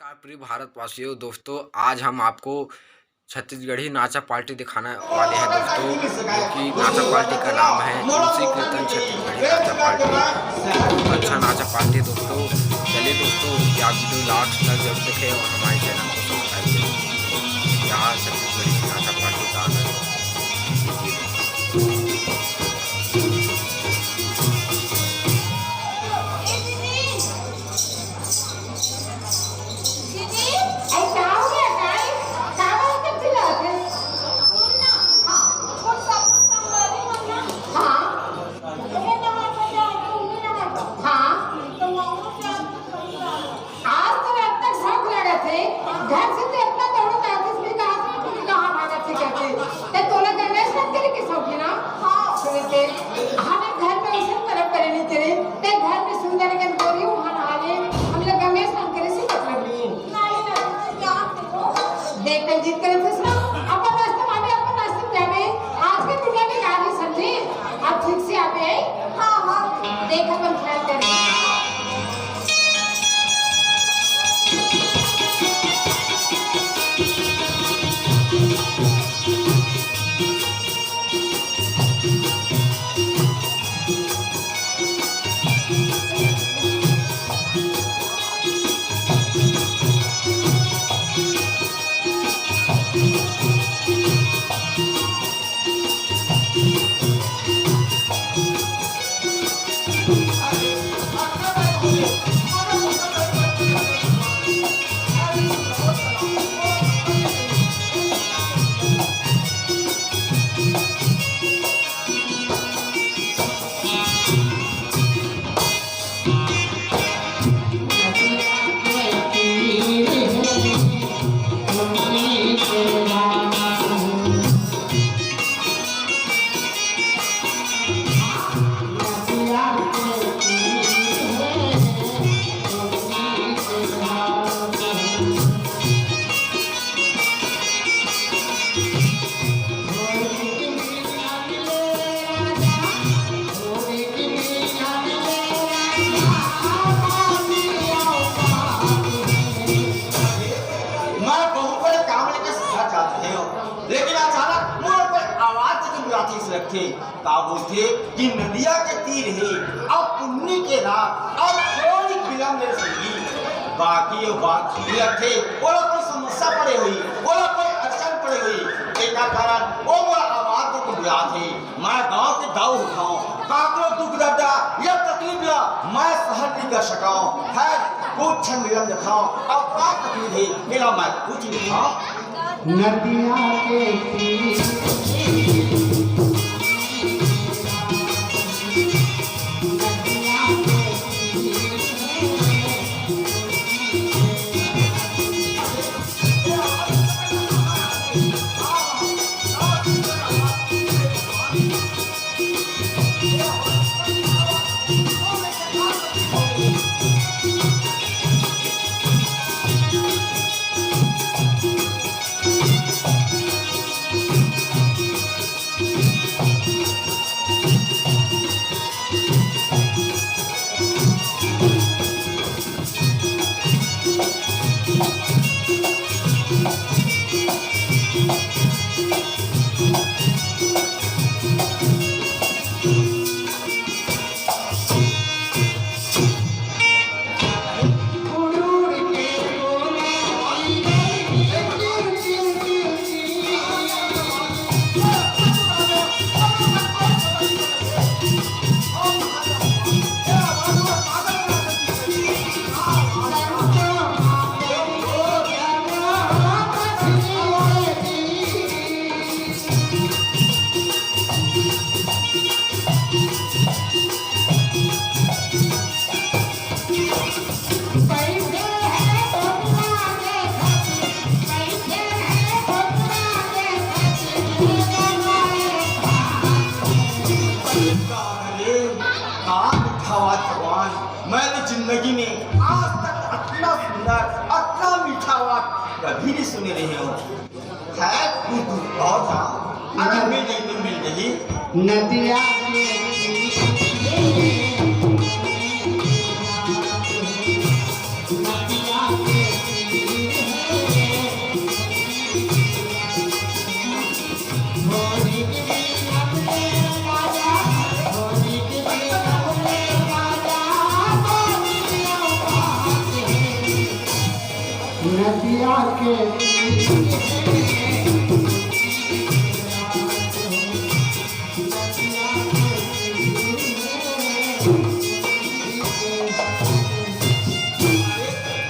नमस्कार प्रिय भारतवासियों। दोस्तों, आज हम आपको छत्तीसगढ़ी नाचा पार्टी दिखाने वाले हैं दोस्तों, जो कि नाचा पार्टी का नाम है तुलसी कीर्तन छत्तीसगढ़ी नाचा पार्टी, जो कि बहुत अच्छा नाचा पार्टी है दोस्तों। चलिए दोस्तों, आप वीडियो लास्ट तक जरूर देखें और हमारे चैनल को सब्सक्राइब करें। यहाँ छत्तीसगढ़ी नाचा पार्टी का आनंद लीजिए। घर से तो इतना दौड़ो ताकि इसमें कहा था कि कहां भागत से कहते ते तोला गणेश मत करे के सौखी ना हां सुनते हमें घर में इस तरफ करे नहीं तेरे ते घर में सुंदर के गोरी वहां हाले हम लोग गणेश हम करे से मतलब नहीं क्या देख कर जीत कर फैसला अपन रास्ते माने अपन रास्ते जावे आज के दुनिया में गाड़ी समझे अब ठीक से आवे हां हां देख अपन ख्याल करें। लेकिन अचानक मोर पर आवाज की बुलाती से रखे काबू थे कि नदिया के तीर है अब पुन्नी के रात अब थोड़ी विलम्ब सही बाकी ये बात रखे बोला कोई समस्या पड़े हुई बोला कोई अड़चन पड़े हुई एक कारण वो मोर आवाज को बुला थे मैं गांव के दाऊ उठाऊं काकरो दुख दर्दा या तकलीफ ला मैं सहन नहीं कर सकाऊं है कुछ क्षण विलम्ब दिखाऊं अब क्या तकलीफ है मेरा मैं कुछ दिखाऊं नदिया के तीर मैं तो जिंदगी में आज तक इतना सुंदर इतना मीठा बात कभी नहीं सुने रहे हो। है तू और था अगर मिल जाए तो मिल जाए नदिया के नदिया के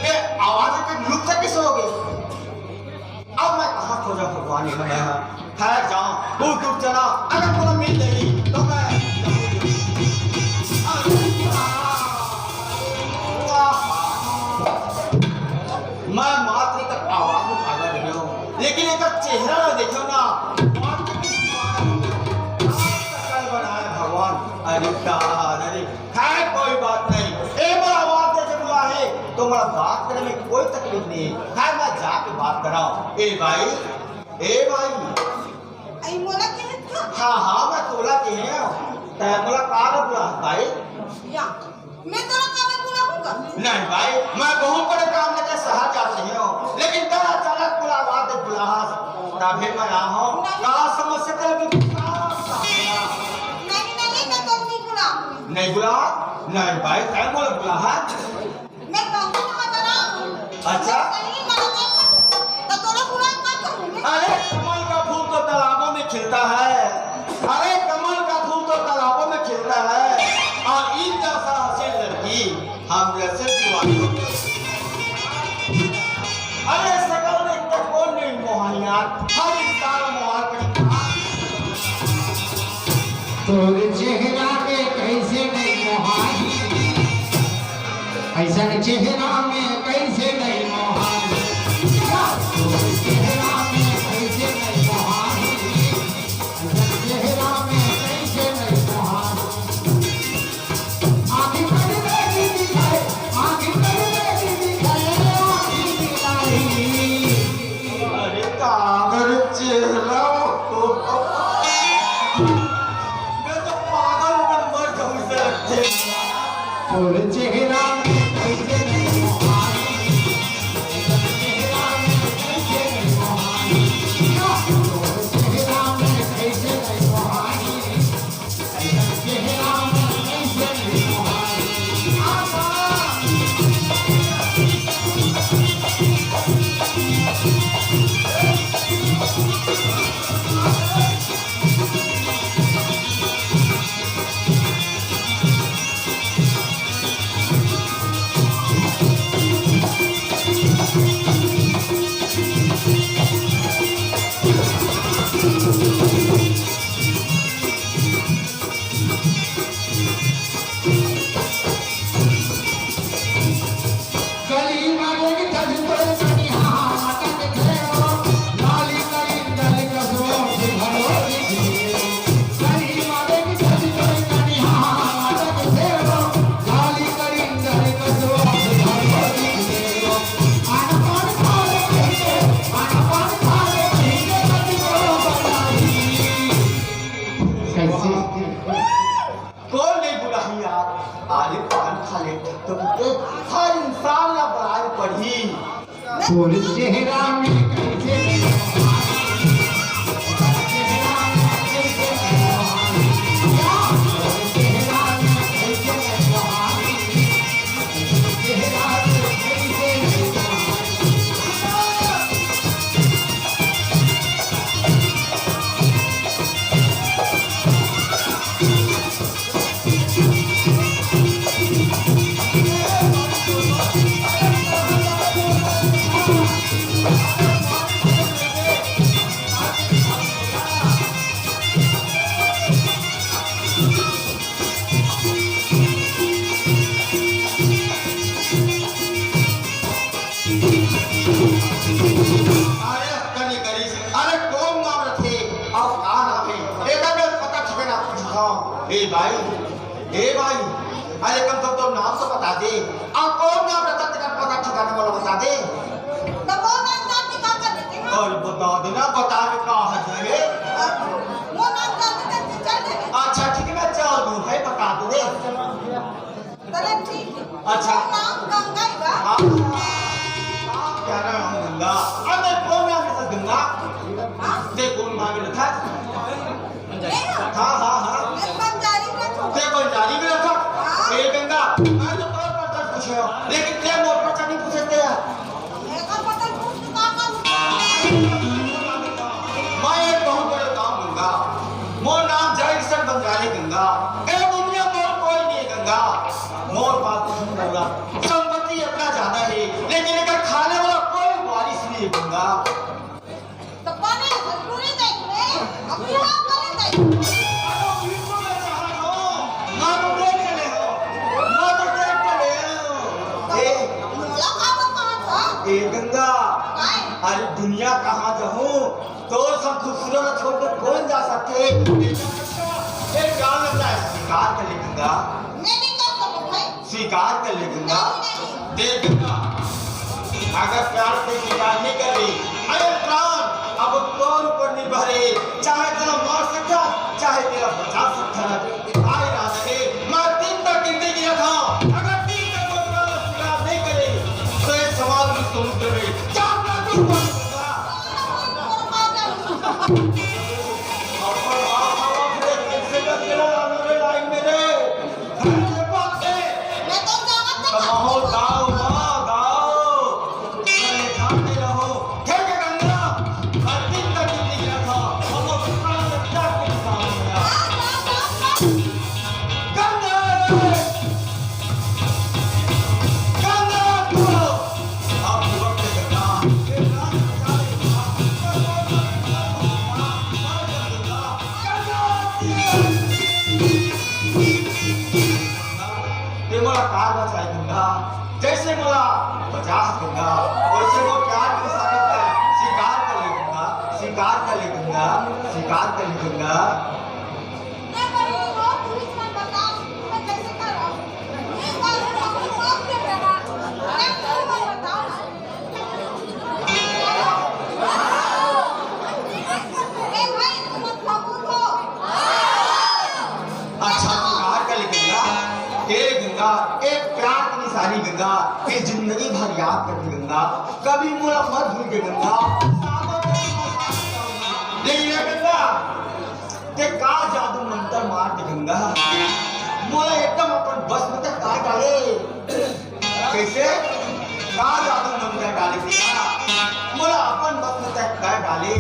ये आवाज इतनी लुप्त कैसे हो गई? अब मैं कहाँ खोजा भगवान ने बनाया? ठहर जाऊं, दूर दूर चला, अगर तुम्हें मिल गई तो मैं मात्र तक आवाज में पागल रही हूँ, लेकिन एक चेहरा ना देखो ना, कल बनाए भगवान। अरे अरे खैर कोई बात नहीं, एक बार आवाज दे हुआ है तो मेरा बात करने में कोई तकलीफ नहीं। खैर मैं जाके बात कराऊं। ए भाई, आई मोला के है था हाँ मैं तोला के हैं, मोला कहाँ बुला भाई? या मैं तो कावे बुलाऊंगा नहीं भाई, मैं बहुत बड़े काम लेकर शहर जाते हैं, लेकिन तेरा अचानक बुलावा दे बुलाहा तभी मैं रहा हूँ। कहाँ समस्या कर नहीं मैं तो नहीं बुला नहीं बुला? नहीं भाई, क्या बोल बुलाहा? मैं कहूँ ना जरा अच्छा नहीं माना तो तोरा बुला का कहूँ अरे कमल का फूल तो तालाबों में खिलता है, अरे कमल का फूल तो तालाबों में खिलता है, और इन जैसा हसीन लड़की हम जैसे दीवानी होते हैं। अरे सकल देख के कौन नहीं मोहनियात, हर इंसान मोहन पर तोरे चेहरा में कैसे नहीं मोहानी, ऐसा चेहरा में कैसे नहीं मोहानी, तोरे चेहरा में कैसे नहीं मोहानी, ऐसा चेहरा में कैसे नहीं मोहानी। आँखें कर देती दिखाए, आँखें कर देती दिखाए, आँखें दिखाई। अरे कागर चेहरा हो, मैं तो पागल होकर मर जाऊं इसे रखते। तोरे चेहरा में कैसे नहीं मोहानी, ऐसा चेहरा में कैसे नहीं मोहानी, तोरे चेहरा में कैसे नहीं मोहानी, ऐसा चेहरा में कैसे नहीं मोहानी। गली वाले की छत पर कनिहा मटक खेलो, लाली करी गल कसो से भरो दिखियो। गली वाले की छत पर कनिहा मटक खेलो, लाली करी गल कसो से भरो दिखियो। अनपढ़ खाले कहिके, अनपढ़ खाले कहिके कति को बनाई। कैसे कौन नहीं बुलाई यार? आले पान खा ले तो हर इंसान ला बड़ाई पड़ी। तोरे चेहरा में कैसे नहीं मोहानी, चेहरा में कैसे नहीं मोहानी, तोरे चेहरा में कैसे नहीं मोहानी, चेहरा में कैसे नहीं मोहानी। अरे कनी करी से, अरे कौन नाम रखे और कहाँ नाम है? एक अगर पता ठिकाना पूछा। ए भाई, अरे कम से कम नाम तो बता दे। आप कौन नाम रखता तेरा पता ठिकाना वाला बता दे। तो वो नाम जान के का कर देते हैं और बता देना, बता के कहाँ है जाए। वो नाम जान के चल देंगे अच्छा ठीक है, मैं चल दूँ भाई, बता दो दे। चले ठीक है अच्छा। वो नाम गंगा ही बा हाँ क्या नाम है? गंगा। अरे कौन नाम है गंगा? हाँ ते कौन नाम है रखा? नहीं हाँ मैं बंजारी में तो ते कोई जारी में रखा? हाँ। ए गंगा, मैं तो तौर पर पूछे हो, लेकिन ते मोर पर नहीं पूछते हैं। मैं का गंगा, अरे दुनिया कहाँ जाऊँ तो सब खूबसूरत छोड़ कर कौन जा सकते। एक काम लगता है, स्वीकार कर ले गंगा, स्वीकार कर ले गंगा। देख गंगा, अगर प्यार से स्वीकार नहीं कर रही, अरे प्राण अब कौन पर निर्भर है, चाहे तेरा मार सकता चाहे तेरा बचा सकता। आए राधे मैं 3 तक गिनती किया था, अगर 3 तक वो स्वीकार नहीं करे तो एक सवाल भी समुद्र में जाना डूबा दूंगा। और आप फिर कैसे कर चला हमारे लाइन में रे, हर बात है माहौल गाओ माँ गाओ, जाते रहो। ठीक है गंगा, हर 3 तक गिनती किया था, हम लोग प्राण त्याग के सामने गंगा गंगा को आप वक्त गंगा ते मला कार बचाई गंगा, जैसे मला बचा गंगा वैसे वो प्यार के साथ स्वीकार कर ले गंगा, स्वीकार कर ले गंगा, स्वीकार कर ले गंगा। अच्छा स्वीकार कर ले गंगा, ए गंगा एक प्यार की निशानी गंगा, ये जिंदगी भर याद करती गंगा, कभी मोला मत भूल के गंगा। लेकिन ये गंगा ते का जादू मंत्र मार के गंगा, मोला एकदम अपन बस में तक काय डाले। कैसे का जादू मंत्र डाले गंगा, मोला अपन बस में तक काय डाले।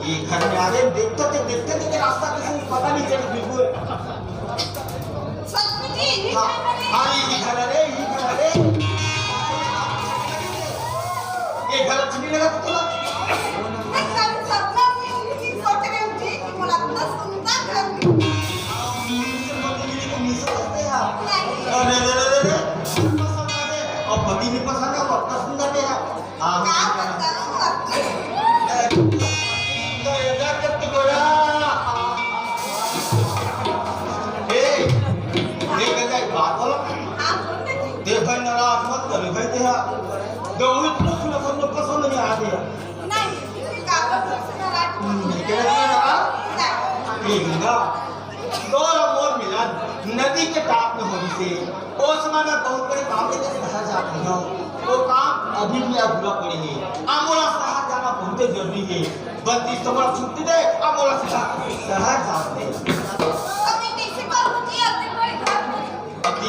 ये घर में आ रहे देखते थे रास्ता किसी को पता नहीं चला बिल्कुल। हाँ ये घर अरे ये घर अच्छा नहीं लगा तो और पति नहीं पसंद है और अपना सुंदर है। भाई नाराज मत कर भाई तेरा गौरी पसंद नहीं आ गया मोर मिला नदी के टाप में होने से उस समय में बहुत बड़े काम के शहर जाती हूँ, वो काम अभी भी अधूरा पड़ी है। मोला शहर जाना बहुत जरूरी है, बंदी तो मोला छुट्टी दे, मोला शहर जाते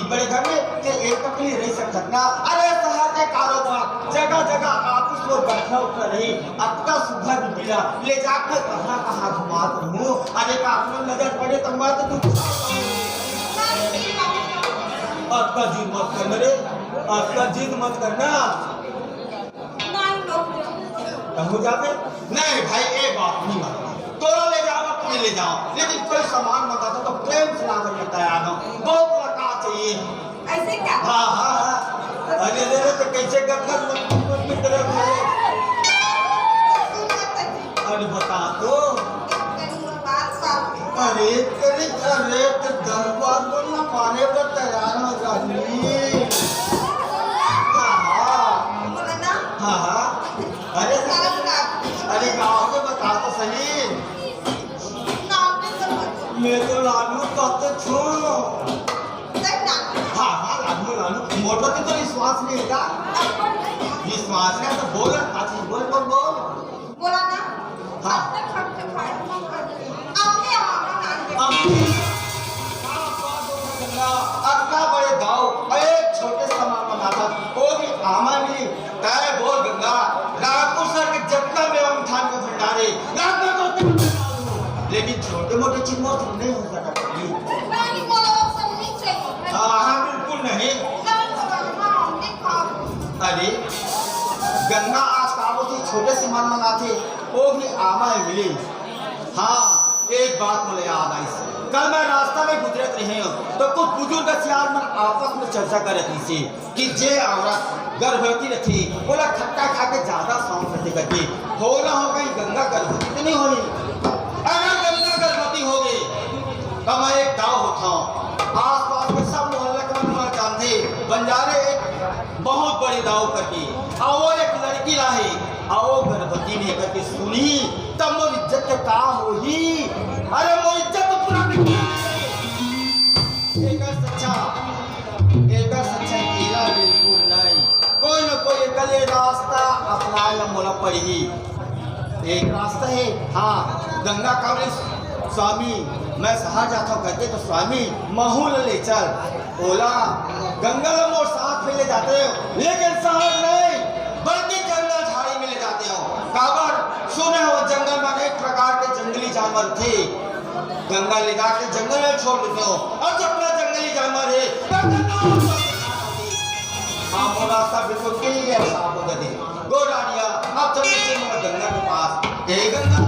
बड़े घर में एक अपनी रह सकता। अरे शहर के कारोबार जगह जगह ऑफिस में बैठा उठा रही, अक्का सुबह भी मिला ले जाकर कहाँ घुमा हूँ। अरे का अपनी नजर पड़े तो मैं तो आपका जिद मत करना रे, आपका जिद मत करना। हो जाते नहीं भाई एक बात नहीं मानता, तो ले जाओ अपने ले जाओ, लेकिन कोई सामान मंगाता तो प्रेम से लाकर मैं तैयार हूँ। बहुत चाहिए ऐसे क्या? हाँ अरे तो कैसे कर तरफ अरे बता तो दो। अरे तो 10 बार बोलना पाने पर तैयार हो जानी। हाँ अरे गाँव में बता तो सही। मैं तो लालू कहते छू। हाँ लालू मोटर के तो विश्वास नहीं था। विश्वास है तो बोल बोल। हाँ अपना बड़े गाँव एक छोटे सामान बना था वो भी आमा मिली तय बोल गंगा रामपुर सर के जत्ता में ठान के भंडारे लेकिन छोटे मोटे चीज नहीं हो सकता। हाँ बिल्कुल नहीं। अरे गंगा आज काबू से छोटे सामान मंगाते वो भी आमा मिली। हाँ एक बात मुझे याद आई। कल मैं रास्ता में गुजरत रही हूँ तो कुछ बुजुर्ग सियार मन आपस में चर्चा कर रही थी कि जे औरत गर्भवती रहती बोला खट्टा खा के ज्यादा सौंफ रहती करती हो ना हो गई गंगा गर्भवती तो नहीं होनी। अगर गंगा गर्भवती हो गई तो मैं एक गाँव होता हूँ आस पास के सब मोहल्ले का जानते बंजारे एक बहुत बड़ी दाव करके और वो एक लड़की लाही और वो गर्भवती नहीं करके सुनी तब मोर इज्जत के का हो ही। अरे मोर इज्जत तो पूरा एकर सच्चा केला बिल्कुल नहीं। कोई न कोई एकले रास्ता अपना ला मोला पड़ी। एक रास्ता है हाँ गंगा कावरे स्वामी मैं शहर जाता हूँ कहते तो स्वामी महू ले चल ओला गंगा ला मोर साथ में ले जाते हो लेकिन शहर नहीं बल्कि जंगल झाड़ी में ले जाते हो। काबर सुने हो जंगल में अनेक प्रकार के जंगली जानवर थे। गंगा ले जाके जंगल में छोड़ देते हो और जो अपना जंगली जानवर है हाँ वो रास्ता बिल्कुल क्लियर साफ हो गए। गोरानिया अब चलते चलो गंगा के पास। हे गंगा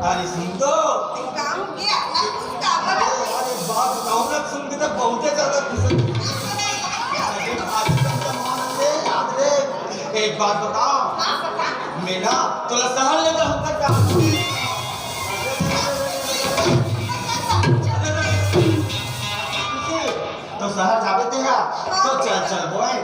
अरे सुन तो अरे बात बताओ ना सुन के तो बहुत ज्यादा खुश एक बात बताओ मेरा तो शहर ले जाऊँ तो शहर जावे तेरा तो चल बोए।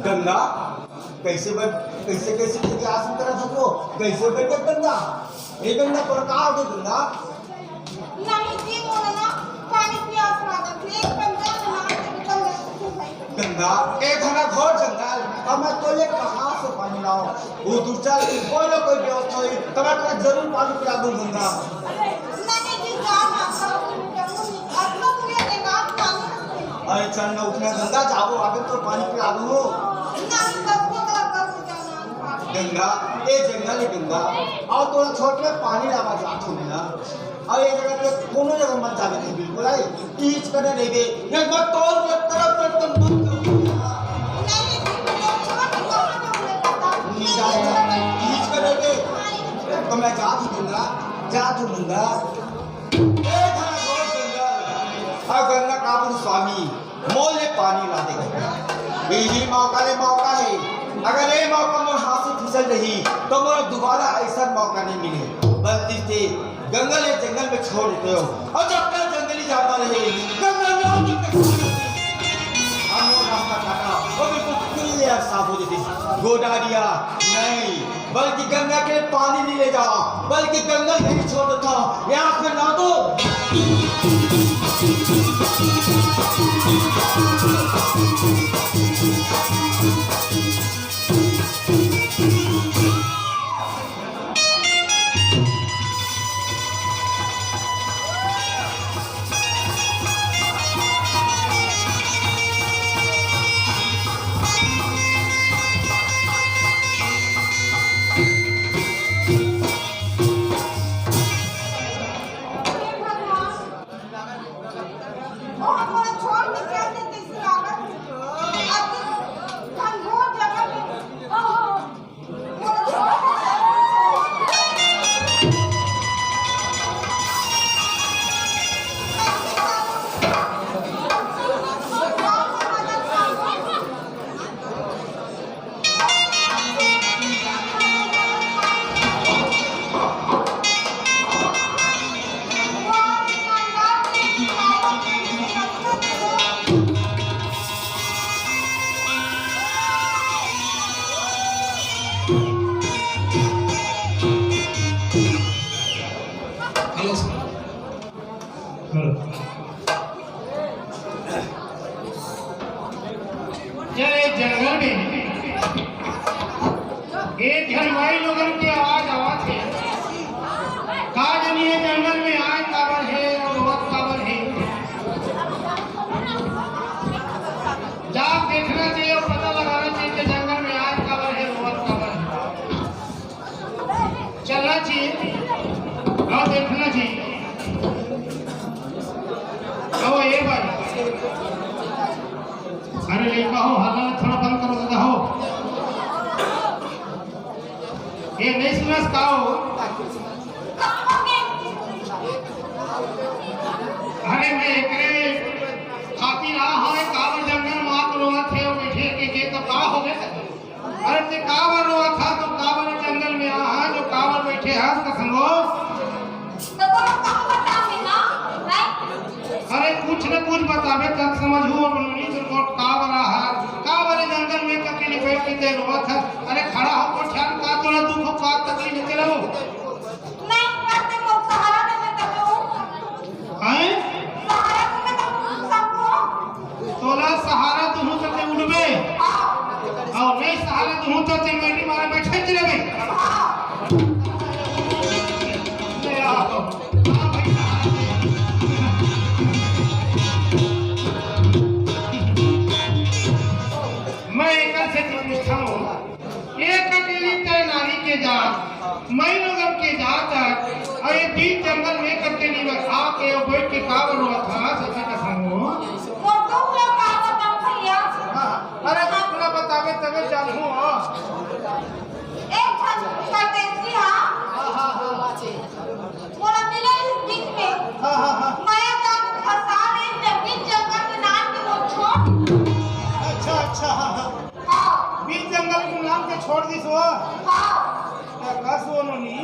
गंगा कैसे कैसे आसन करा सबको कैसे बैठे गंगा ये गंगा पर का हो गंगा नहीं जी बोला ना पानी प्यास लागत है पंजा ना निकल गंगा एक घना घोर जंगल अब मैं तो ये कहां से पानी लाऊं वो दूर चल कोई ना कोई व्यवस्था हुई तब मैं जरूर पानी पिला दूं गंगा। नहीं जी जान अपना पुलिया देगा पानी। अरे चल ना उठना गंगा जाओ आगे तो पानी पिला दूं। गंगा ये जंगल है गंगा और थोड़ा छोट में पानी लावा जात हो ना और ये जगह पे कोनो जगह मत जावे थे बिल्कुल आई ईच करे नहीं दे ये मत तोड़ एक तरफ तुम मत नहीं जाए ईच करे दे तो मैं जात दूंगा ए थाना गोर जंगल और गंगा काबू स्वामी मोले पानी ला देगा यही मौका है। अगर ये मौका मोर हाथ से फिसल रही तो मोर दोबारा ऐसा मौका नहीं मिले बल्कि थे गंगा ले जंगल में छोड़ देते हो और जब तक जंगली जानवर रहे गंगा हम रास्ता काटा वो बिल्कुल क्लियर साफ हो जाती गोडारिया नहीं बल्कि गंगा के पानी नहीं ले जाओ बल्कि गंगा नहीं छोड़ देता यहाँ पे ना तो छोड़ जंगल में एक हलवाई लोगन की आवाज आवत है। का जनिए जंगल में आए काबर है और रोत काबर है। जाग देखना चाहिए और पता लगाना चाहिए कि जंगल में आए काबर है रोत काबर है। चलना चाहिए और देखना चाहिए। आओ ये बात अरे लड़का हो हल्ला थोड़ा बंद करो दादा हो। ये नहीं सुनस का हो। अरे मैं एकरे खातिर आ है काबर जंगल में आकर रोआ थे और बैठे के तो का हो गए। अरे ते काबर रोआ था तो काबर जंगल में आ है जो काबर बैठे हैं तो संगो। अरे कुछ न कुछ बतावे तब समझू और नहीं तो काबर आ है काबर जंगल में ककली बैठ के दे रोआ था। अरे खड़ा हो को ध्यान का तोला दुख हो का तकलीफ देते रहो। नहीं करते को सहारा देने तक हो हैं सहारा देने तक सबको तोला सहारा तुम तो ते उड़बे और नहीं सहारा तुम तो ते मेरी मारे बैठे चले गए। ले आओ हां भाई मैं एक से पूछता हूं एक अकेली तय नारी के जात मैं लोगन के जात और ये बीच जंगल में करके नहीं आके और बैठ के काबर हुआ था सच्ची कसम हो। वो तो लोग का बताओ भैया अरे अपना बतावे तबे जानू हो। एक परदेसी हां बोला मिले इस बीच में मैं तब फंसा ले जब जंगल के नाम के वो छोड़ अच्छा हां बीच जंगल के नाम के छोड़ दी सो हां का सो नोनी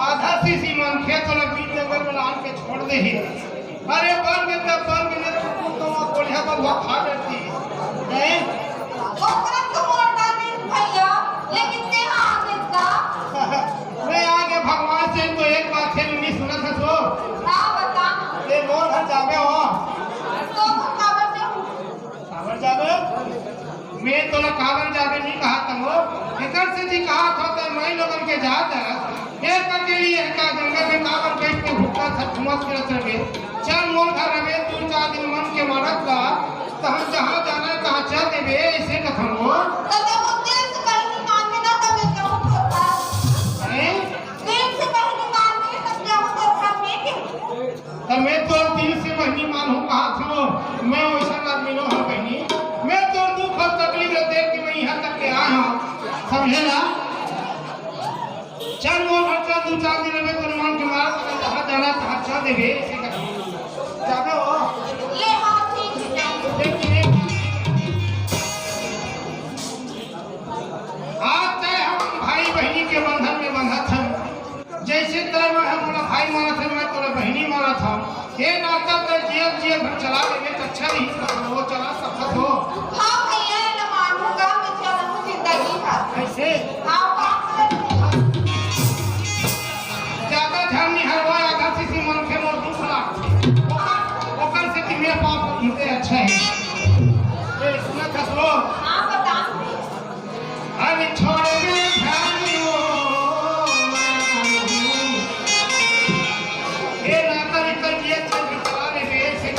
आधा सीसी मन खेत वाला बीच जंगल में लान के छोड़ दे ही। अरे बन के तब बन के तो कोढ़िया पर वो खा लेती है। ओकरा तो मोटा नहीं भैया लेकिन ते आगे का मैं आगे भगवान से तो एक बात है नहीं सुना था सो हां बता ये मोर घर जावे हो तो खबर से हूं काबर जावे मैं तो ना काबर जावे नहीं कहा तुम इधर से जी कहा था तो मैं लोगन के जात एक अकेली का जंगल में काबर बैठ के भूखा था घुमस फिरत रहे। चल मोर घर रहे 2-4 दिन मन के मारत बा तो हम जहां जाना है कहां चल देबे ऐसे कथन हो। तो जब दिल से कहीं मांगे ना तब मैं क्या होता हैं दिल से कहीं मांगे तब क्या होता मैं के तो मैं तो दिल से बहनी मान हूं कहा था मैं वैसा आदमी नो हूं बहनी। मैं तो दुख और तकलीफ देख के मैं यहां तक के आया हूं समझेला। चल वो बच्चा 2-4 दिन में तो मन के मार जहां जाना तहां चल देबे ऐसे कर जाबे हो। ये हां ठीक है देखिए आज तय हम भाई बहनी के बंधन में बंधा था जैसे तय मैं अपना भाई माना था मैं तोरा बहनी माना था। ये नाता तो जियत भर चला लेवे तो अच्छा नहीं वो चला सकता हो। हां भैया ना मानूंगा मैं चलूं जिंदगी का ऐसे हां बात ज्यादा ध्यान नहीं हरवा आधा किसी मन के मोर दूसरा ओकर से कि मेरे पाप मुझे अच्छा है। ये सुना था सो हां बता अरे छोड़ दे ध्यान हो ये नाता निकल जिया चल चला ले ऐसे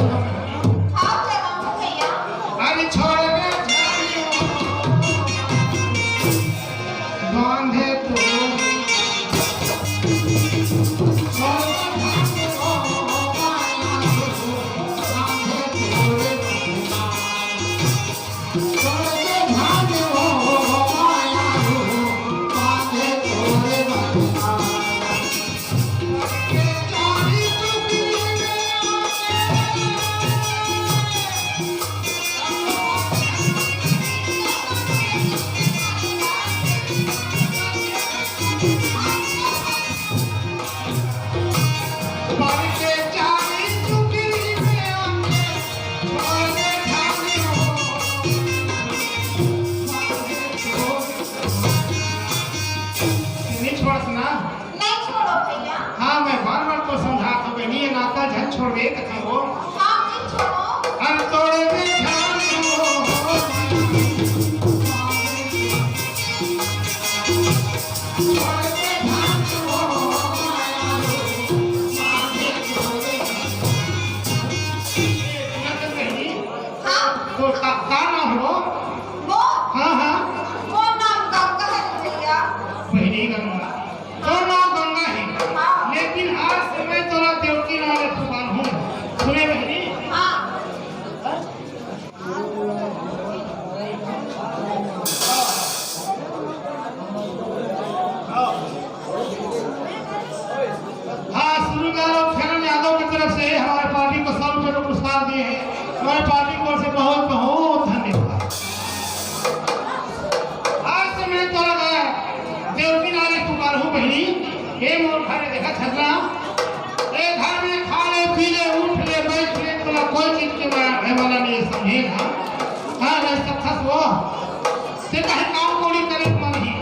तो का नाम हो? वो हाँ हाँ वो नाम गंगा है भैया। बहनी गंगा तो नाम गंगा है, हाँ। लेकिन आज समय तोरा देवकी नाम पुकार हूँ सुने बहनी। हाँ हाँ शुरू करो। खेलन यादव की तरफ से हमारे पार्टी को 100 रुपये का पुरस्कार दिए हैं, हमारे पार्टी की ओर से बहुत बहुत धन्यवाद। आज से मैं तोरा गया देवकी नारे पुकार हूँ बहनी। ये मोर घर देखा छतरा, ये घर में खा ले पी ले उठ ले बैठ ले, तोरा कोई चीज के वाला नहीं समझेगा। हाँ रास्ता फंस वो से कहे काम कोड़ी करे मन ही।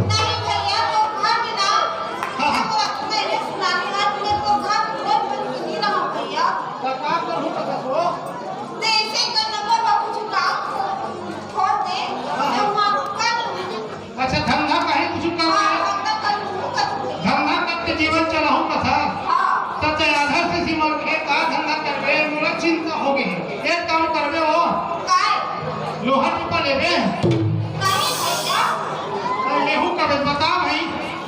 नहीं भैया तो घर में ना हाँ। मैं तो अपने लिए सुनानी है, मैं तो घर में रोज बन नहीं रहा भैया। सरकार कर हूँ तो वो तो ऐसे का नंबर बाबू जी का छोड़ दे, मैं वहाँ कर लूँगी। अच्छा धंधा कहीं कुछ काम हाँ है, हम तो कर लूँगी। धंधा करके जीवन चलाऊं कथा हाँ तब आधार से सीमा के का धंधा करबे मोला चिंता हो गई। एक काम करबे हो काय लोहा टिपा लेबे नहीं भैया। और लेहू करबे बता भाई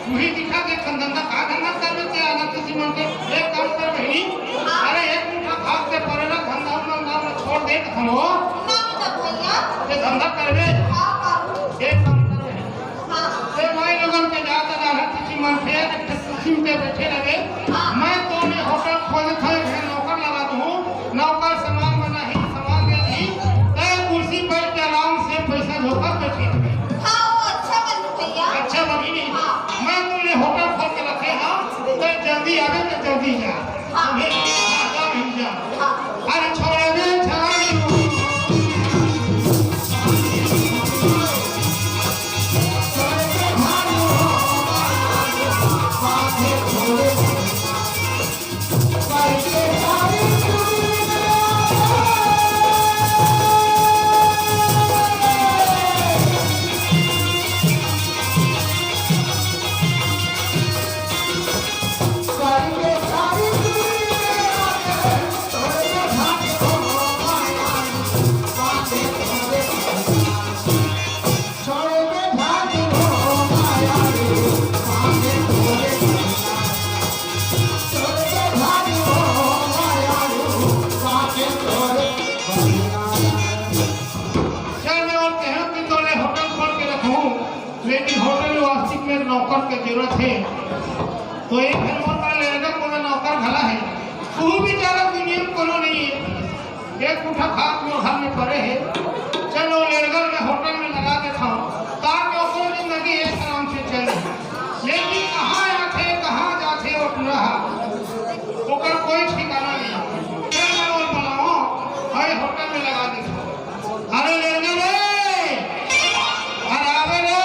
वही दिखा दे धंधा का धंधा करबे ते आधार से सीमा के। एक काम कर भाई, अरे एक मुठा भाग के परेला धंधा में नाम छोड़ दे हम हो नहीं तो भैया। ये धंधा करबे। हाँ करूँ। एक काम करबे हाँ ए भाई लोगन के जाता आधार से सीमा के किस्म के बैठे लगे। मैं तो ने होटल खोल थे नौकर लगा दूं, नौकर सामान बना ही सामान दे दी ते कुर्सी पर के आराम से पैसा धोकर बैठे लगे। हाँ वो अच्छा बन भैया। अच्छा बनी मैं तो ने होटल खोल के रखे हां तो जल्दी आवे तो जल्दी जा। हाँ। जा नहीं जा। हाँ अरे छोड़ दे छाई लेकिन होटल वास्तिक में नौकर की जरूरत है। तो एक हेलमेट वाला लेगा कोई नौकर भला है, तू बेचारा दुनिया में कोनो नहीं है। एक मुठा खाक में घर में पड़े है, चलो लेगर में होटल में लगा देता हूँ ताकि ओकरो जिंदगी एक आराम से चले। लेकिन कहाँ आते कहाँ जाते ओकरा ओकर कोई ठिकाना नहीं। चल मैं बनाओ हर होटल में लगा देता। अरे लेगर रे अरे आवे रे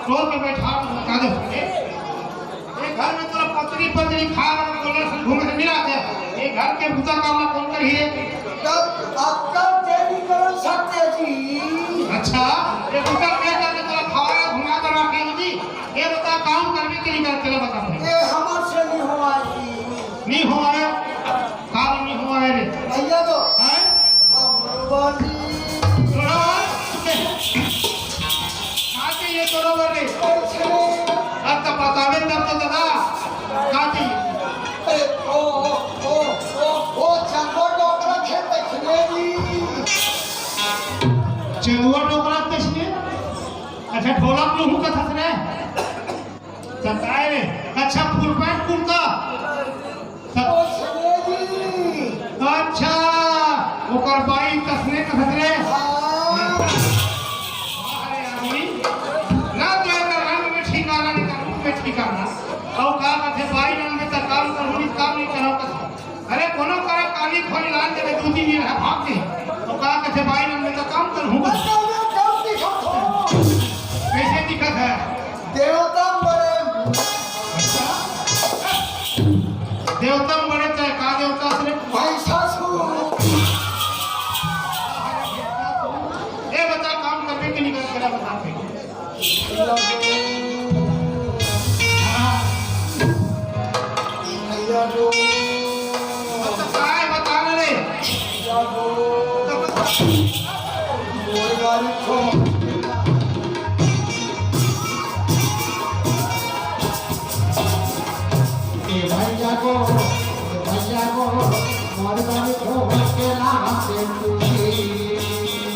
रोड पे बैठा लगा दे। ये घर में तोरा पत्री पत्री खा बोले से घूमे से मिला दे। ये घर के बुता काम कौन कर ही तब आपका देवी कर सकते जी। अच्छा ये बुता क्या करके तोरा खाया घुमा कर रखे जी। ये बता काम करने के लिए तेरे बता ये हमर से नहीं हुआ जी। नहीं हुआ है ढोलक लूहू का थस रे बताए रे अच्छा फुल पैंट कुल का अच्छा ओकर बाई तसने का थस रे अरे आदमी ना तो एकर रंग में ठिकाना नहीं कर रूप में ठिकाना और का कथे बाई रंग में त काम करू नहीं काम नहीं करो कथे अरे कोनो करे काली खोली लान देवे दूधी नहीं रहा भाग के और का कथे बाई रंग में त काम करू कैसे दिखत है देवतम बड़े देवतम बड़े चाहे का देवता से ये बता काम करने के निकल के बता पे बताए बता रे भैया को मरदानी को के नाम से तुझे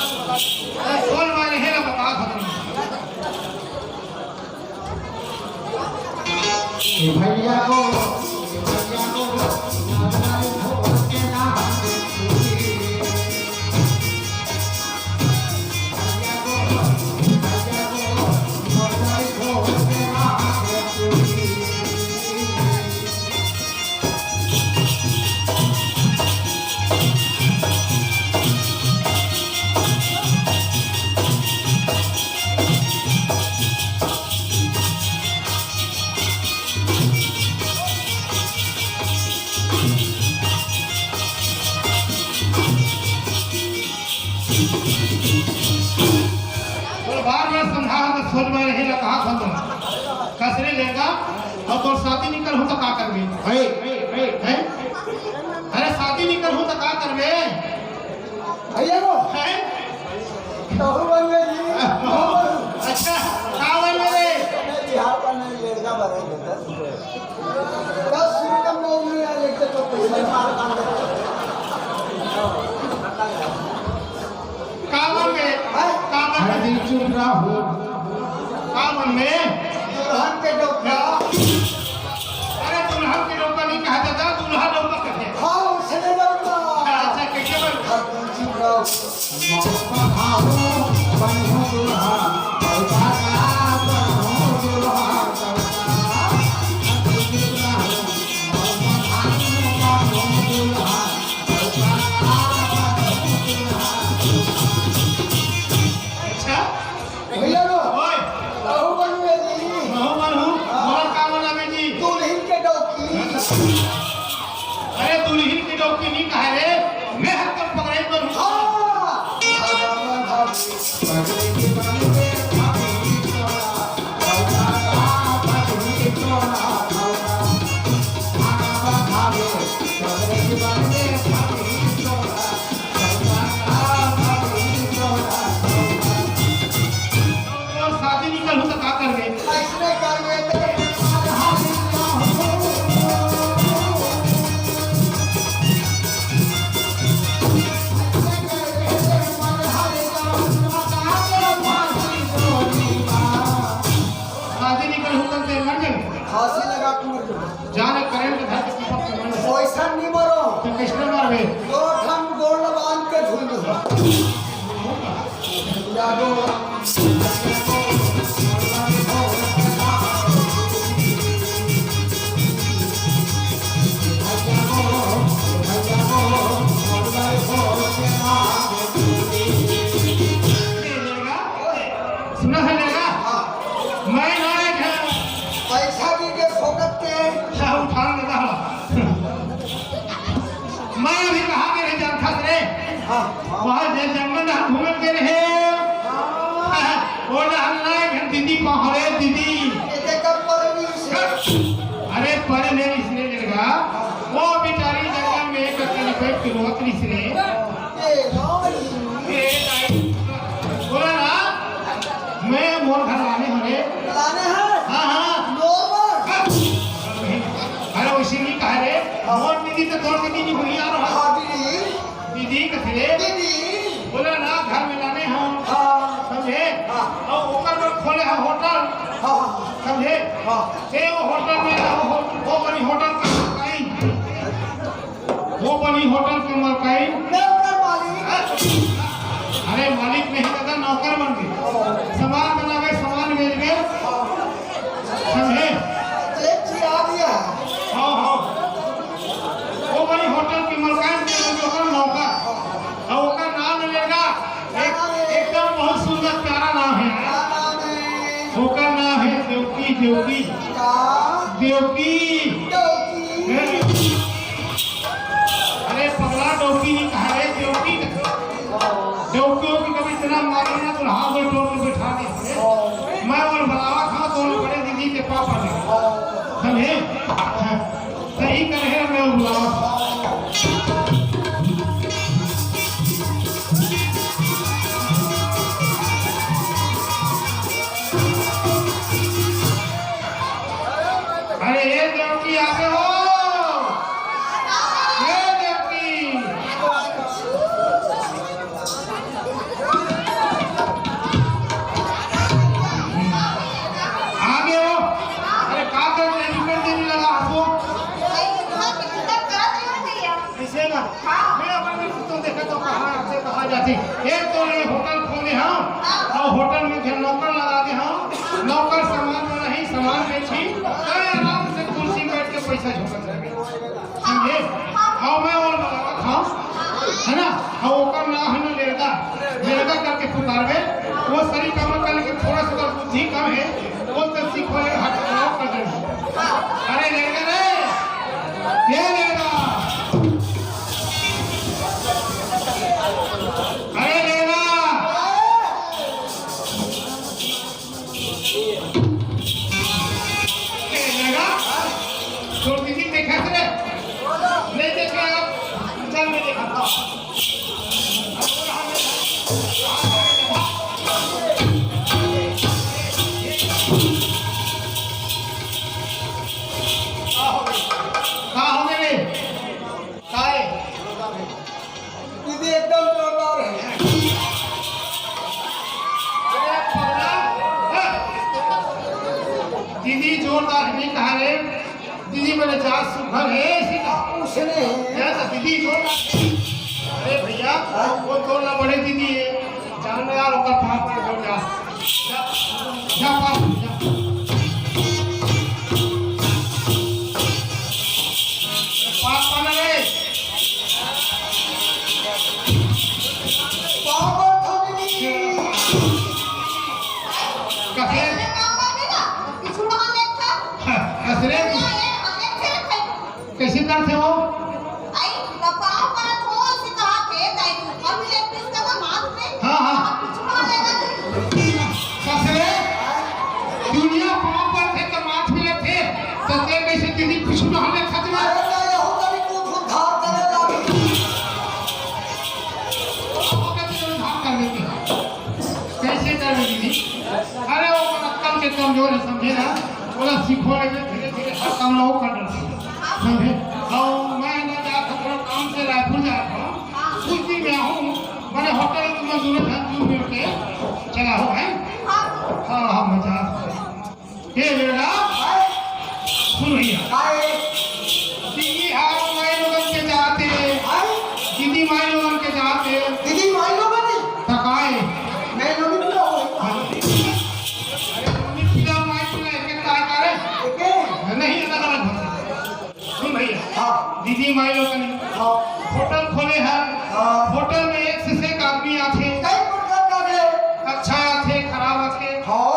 बोल मारे है ना बता भैया को मरदानी को के नाम से तुझे मरदानी को के नाम से तुझे बार बार समझा तो सोच में रहेगा कहाँ खत्म कसरे लेगा और तो शादी नहीं कर हो तो का करबे है अरे शादी नहीं कर हो तो का करबे भैया को है कहूँ बन गई जी अच्छा का बोल मेरे बिहार का नहीं लड़का बने 10 रुपये मोल में आ लेके तो पैसा मार का बोल में का बोल में दिल चुप रहो का बोल में दुल्हन के डोका अरे दुल्हन के डोका नहीं कहा जाता दूल्हा डोका कहते हैं हाँ उसने डोका अच्छा कैसे बोल चुप रहो अच्छा भैया को ओए कहूँ बन गई जी महू बनू मोर का बोला में जी दुल्हन के डोकी अरे दुल्हन की डोकी नहीं कहा रे मैं हक कब पकड़े बनू हाँ भगवान भाभी और शादी नहीं करूँ तो का करबे ऐसने कर गए शादी नहीं करूँ तो ते मर गए फांसी लगा के मर जाओ जाने करें के घर के पीपक के मन पैसा नहीं मरो तो किसने मारबे दो ठम गोल बांध के झूल दो जागो सुना है लेगा मैं ना एक पैसा दी के फोकट के है उठा लेता हूँ मैं अभी कहा के नहीं जानता रे वहाँ जे जंगल में घूमे के रहे वो ना हल्ला दीदी पहुँचे दीदी ये कब पड़ेगी उसे अरे पढ़े नहीं इसलिए लगा वो बेचारी जंगल में एक अकेली बैठ के रोत रही इसलिए ये नो नहीं हुई यार हाँ दीदी दीदी कथले दीदी बोले ना घर में लाने हम हाँ समझे हाँ। और ओकर में खोले हैं होटल हाँ समझे हाँ से वो होटल में वो बनी होटल के मलकाई वो बनी होटल के मलकाई नौकर मालिक अरे मालिक नहीं दादा नौकर बन गए सामान बनावे सामान बेच गए समझे एक चीज आ गया हाँ हाँ वो बनी होटल की मलकाई जो है नौकर और उसका नाम मिलेगा एकदम बहुत सुंदर प्यारा नाम है उसका नाम है देवकी देवकी देवकी अरे पगला डोकी नहीं कहा रे देवकी देवकियों की कभी इतना मारे ना तो हाथ में टोल के बैठा दे मैं और बलावा था दोनों बड़े दीदी के पापा ने समझे सही करे मैं और बलावा अरे ये देवकी आगे हो ये देवकी आगे हो अरे का कर देने लगा आपको किसे ना मैं अपने तो देखा तो कहाँ जाती एक तो ये होटल खोले हम और होटल में फिर नौकर लगा दे हम नौकर सामान में नहीं सामान बेची आराम से कुर्सी बैठ के पैसा झोंकत रह गए समझे और मैं और लगावा खाऊं है ना और ओकर ना है ना लेगा करके पुकारवे वो सही काम करने के थोड़ा सा बुद्धि कम है वो तो सीखो हट कर दे अरे लेगा रे ये लेगा अरे लेगा लेगा तो दीदी देखा थे नहीं देखा चल मैं देखा दीदी एकदम जोरदार है दीदी जोरदार नहीं कहा रे दीदी मेरे जात सुखर है इसी का उसने तो दीदी जोरदार अरे भैया वो तो ना बड़े दीदी है जान यार ओकर पाप पर हो जा पाप जा पाप बना रे पापा था दीदी कहे असरे कैसे करते हो हाँ हाँ कसरे दुनिया पाँव पर थे तो माथ में थे तो ते कैसे दीदी कुछ न हमें खत्म अरे ना ये होता नहीं कुछ उद्धार करेगा कर लेते कैसे कर दीदी अरे वो अक्कल के कमजोर है समझे ना बोला सीखो धीरे धीरे हर काम लोग कर समझे और मैं ना जाता थोड़ा काम से रायपुर जाता हूँ कुछ दिन में हूँ मैंने होटल में मजदूर था दूर मिल के चला हो है हाँ हाँ मजा ये बेटा सुन भैया दीदी हाथ माई लोगन के जाते दीदी माई लोगन के जाते दीदी मान लो बनी थकाए मैं लोग भी हो अरे मम्मी पिला माई पिला एक एक काय करे ओके नहीं अलग अलग होते सुन भैया हाँ दीदी माई लोगन हाँ होटल खोले हैं हाँ होटल में एक से एक आदमी आते कई प्रकार का है अच्छा आते खराब आते हाँ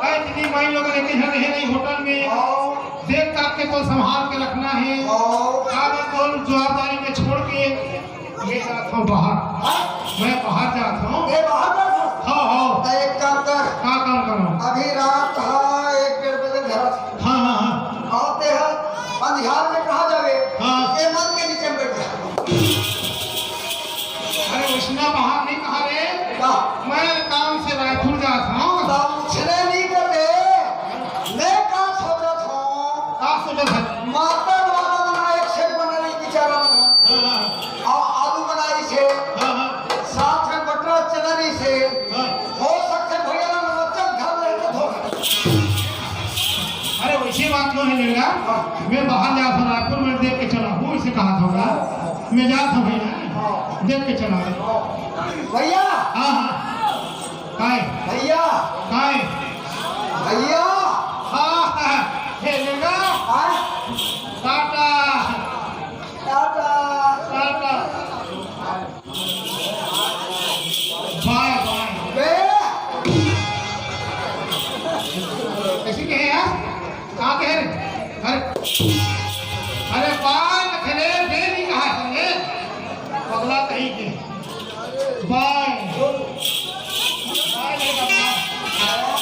अरे दीदी माई लोगन एक जगह रहे नहीं होटल में हाँ देख ताक के तो संभाल के रखना है हाँ आगे तो जवाबदारी में छोड़ के ये जाता हूँ बाहर मैं बाहर जाता हूँ ये बाहर का हाँ हाँ था एक काम कर क्या काम करूँ अभी रात हाँ 1-1:30 बजे घर हाँ हाँ हाँ आते हैं अंधियार में कहा जावे हाँ। ये मन के नीचे बैठ जा अरे वैष्णव बाहर नहीं कहा रे का मैं काम से रायपुर जाता हूँ पूछने नहीं करते मैं का सोचा था का सोचा था माता वाला बना एक शेर बना नहीं बेचारा हाँ, अरे वैसी बात तो नहीं लेगा। मैं बाहर जा था रायपुर में देख के चला हूँ, इसे कहा था मैं जा था भैया देख के चला। भैया हाँ हाँ काय भैया काय भैया हाँ हाँ हे लेगा tata tata tata bye bye. बे कैसी कहे यार कहाँ कहे अरे बाय खेले बे नहीं कहा खेले पगला कहीं के बाय बाय लेगा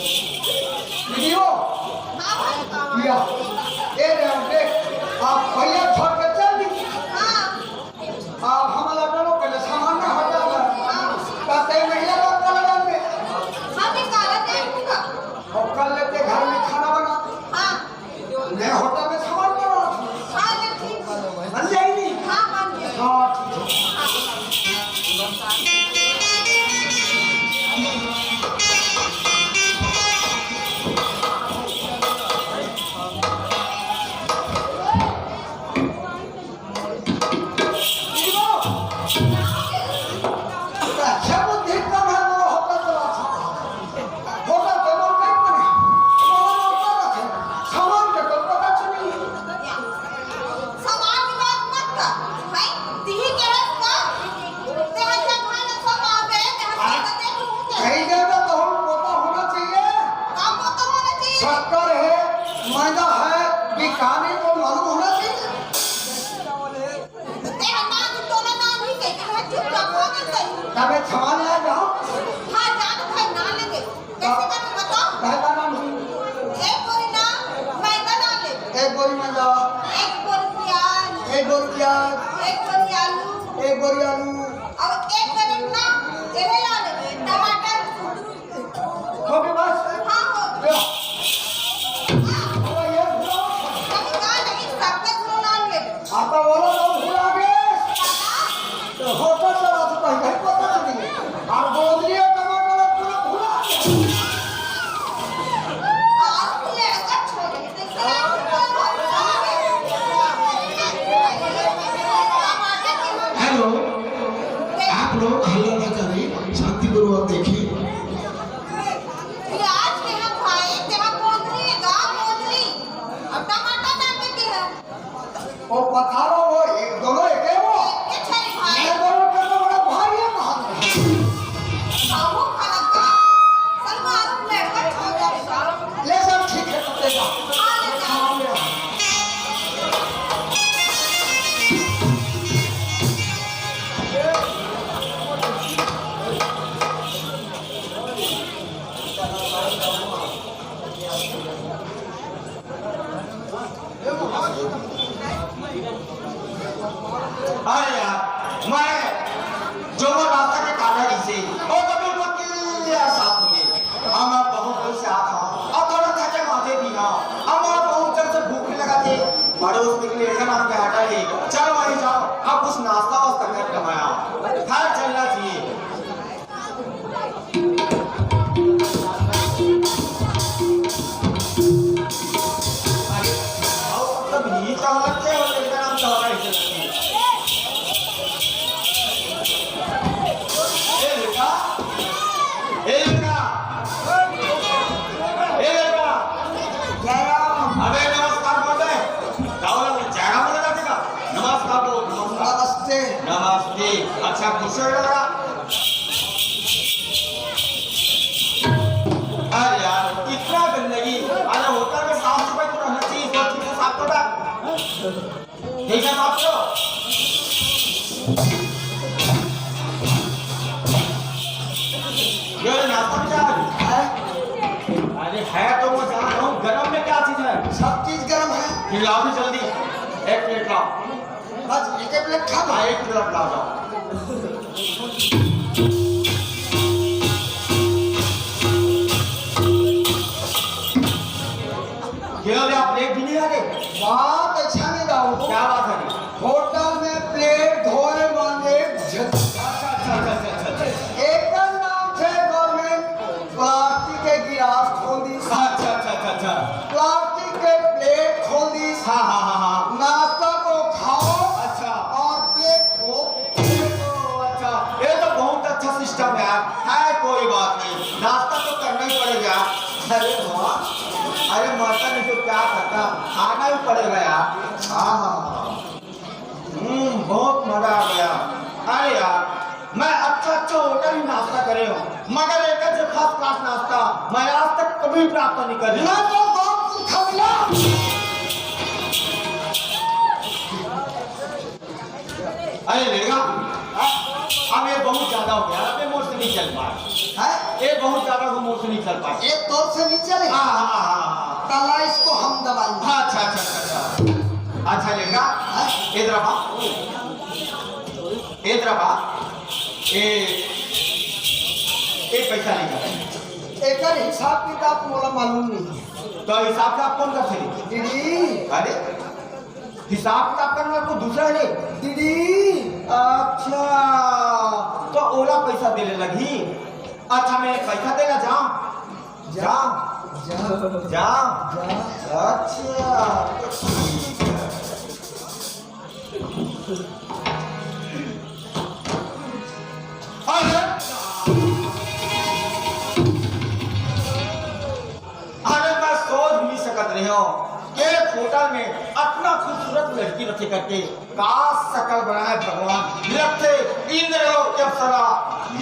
वीडियो भैया ए रे आप भैया छोड़ के चल दी आप हमारा डरो पहले सामान में हट जाएगा कहते भैया लोग कर लेंगे और कर लेते घर में खाना बना मैं होटल में सामान बना बन जाएगी हाँ ठीक है अच्छा बुद्धि कम है वो होटल चला होटल के लोग नहीं बने वो रखे सामान के तो पता चली कहीं जगह तो हम पोता होना चाहिए शक्कर है मैदा है बिकाने को मालूम होना चाहिए तबे सामान ले जाओ कहता ना नहीं एक बोरी मैदा एक बोरी प्याज एक बोरी आलू हो गए बस लो। अब ये लो। आता वाला लोग भूला गए तो होटल चला तो कहीं पता नहीं और गोदरिया टमाटर पूरा भूला हेलो आप लोग हल्ला न करें शांतिपूर्वक देखिए। वो पथारो वो एक दोनों एक है वो ये दोनों का तो बड़ा भारी है महान ले सब ठीक है चलेगा अरे यार मैं जो वो रास्ता के काटा से और कभी वकील या साथ में मैं बहुत दूर से आता हूँ और थोड़ा थके माथे भी ना हमारा बहुत जब से भूख लगा थे बड़े उस निकले का नाम के हटा है चल वहीं जाओ अब कुछ नाश्ता वास्ता कर कमाया घर चलना चाहिए तब ही कहाँ लगते हैं और का नाम चौड़ा है अबे नमस्कार बोल रहे जगह बोला जाएगा नमस्कार बोलो नमस्ते नमस्ते अच्छा खुश हो रहा अरे यार इतना गंदगी अरे होटल में साफ सफाई तो रहना चाहिए सब चीजें साफ करो ठीक है साफ करो ये नाश्ता क्या है अरे है तो वो जान रहा हूँ गरम में क्या चीज है सब चीज गरम है खिलाओ भी जल्दी एक प्लेट लाओ बस एक प्लेट खा लो एक प्लेट ला जाओ केवल आप प्लेट भी नहीं आ रहे बात अच्छा नहीं रहा क्या बात है होटल में प्लेट धोए मांगे अच्छा यार, है कोई बात नहीं, नाश्ता तो करना ही पड़ेगा। अरे वाह, अरे मरता नहीं तो क्या करता, खाना भी पड़ेगा यार। हाँ, बहुत मजा आ गया। अरे यार, मैं अच्छा होटल में नाश्ता करे हूँ, मगर एक ऐसे फर्स्ट क्लास नाश्ता मैं आज तक कभी प्राप्त नहीं कर ना तो बहुत खबला अरे लेगा, अब ये बहुत ज्यादा हो गया, अब ये मोड़ से नहीं चल पा है ये बहुत ज्यादा हो, मोड़ से नहीं चल पा। ये तौर से नहीं चले हाँ हाँ हाँ तला इसको हम दबाएंगे। हाँ, अच्छा लेगा, इधर आ, ये पैसा लेगा। एक हिसाब किताब मोला मालूम नहीं। तो हिसाब से आप कौन कर सके? दीदी अरे हिसाब किताब करना को दूसरा है दीदी अच्छा, तो ओला पैसा देने लगी। अच्छा मैं पैसा देगा, जा जा जा जा अच्छा अरे मैं सोच भी नहीं सकत रही हूँ कि होटल में इतना खूबसूरत लड़की रखे करके का शकल बनाए भगवान, रखे इंद्र लोक के अप्सरा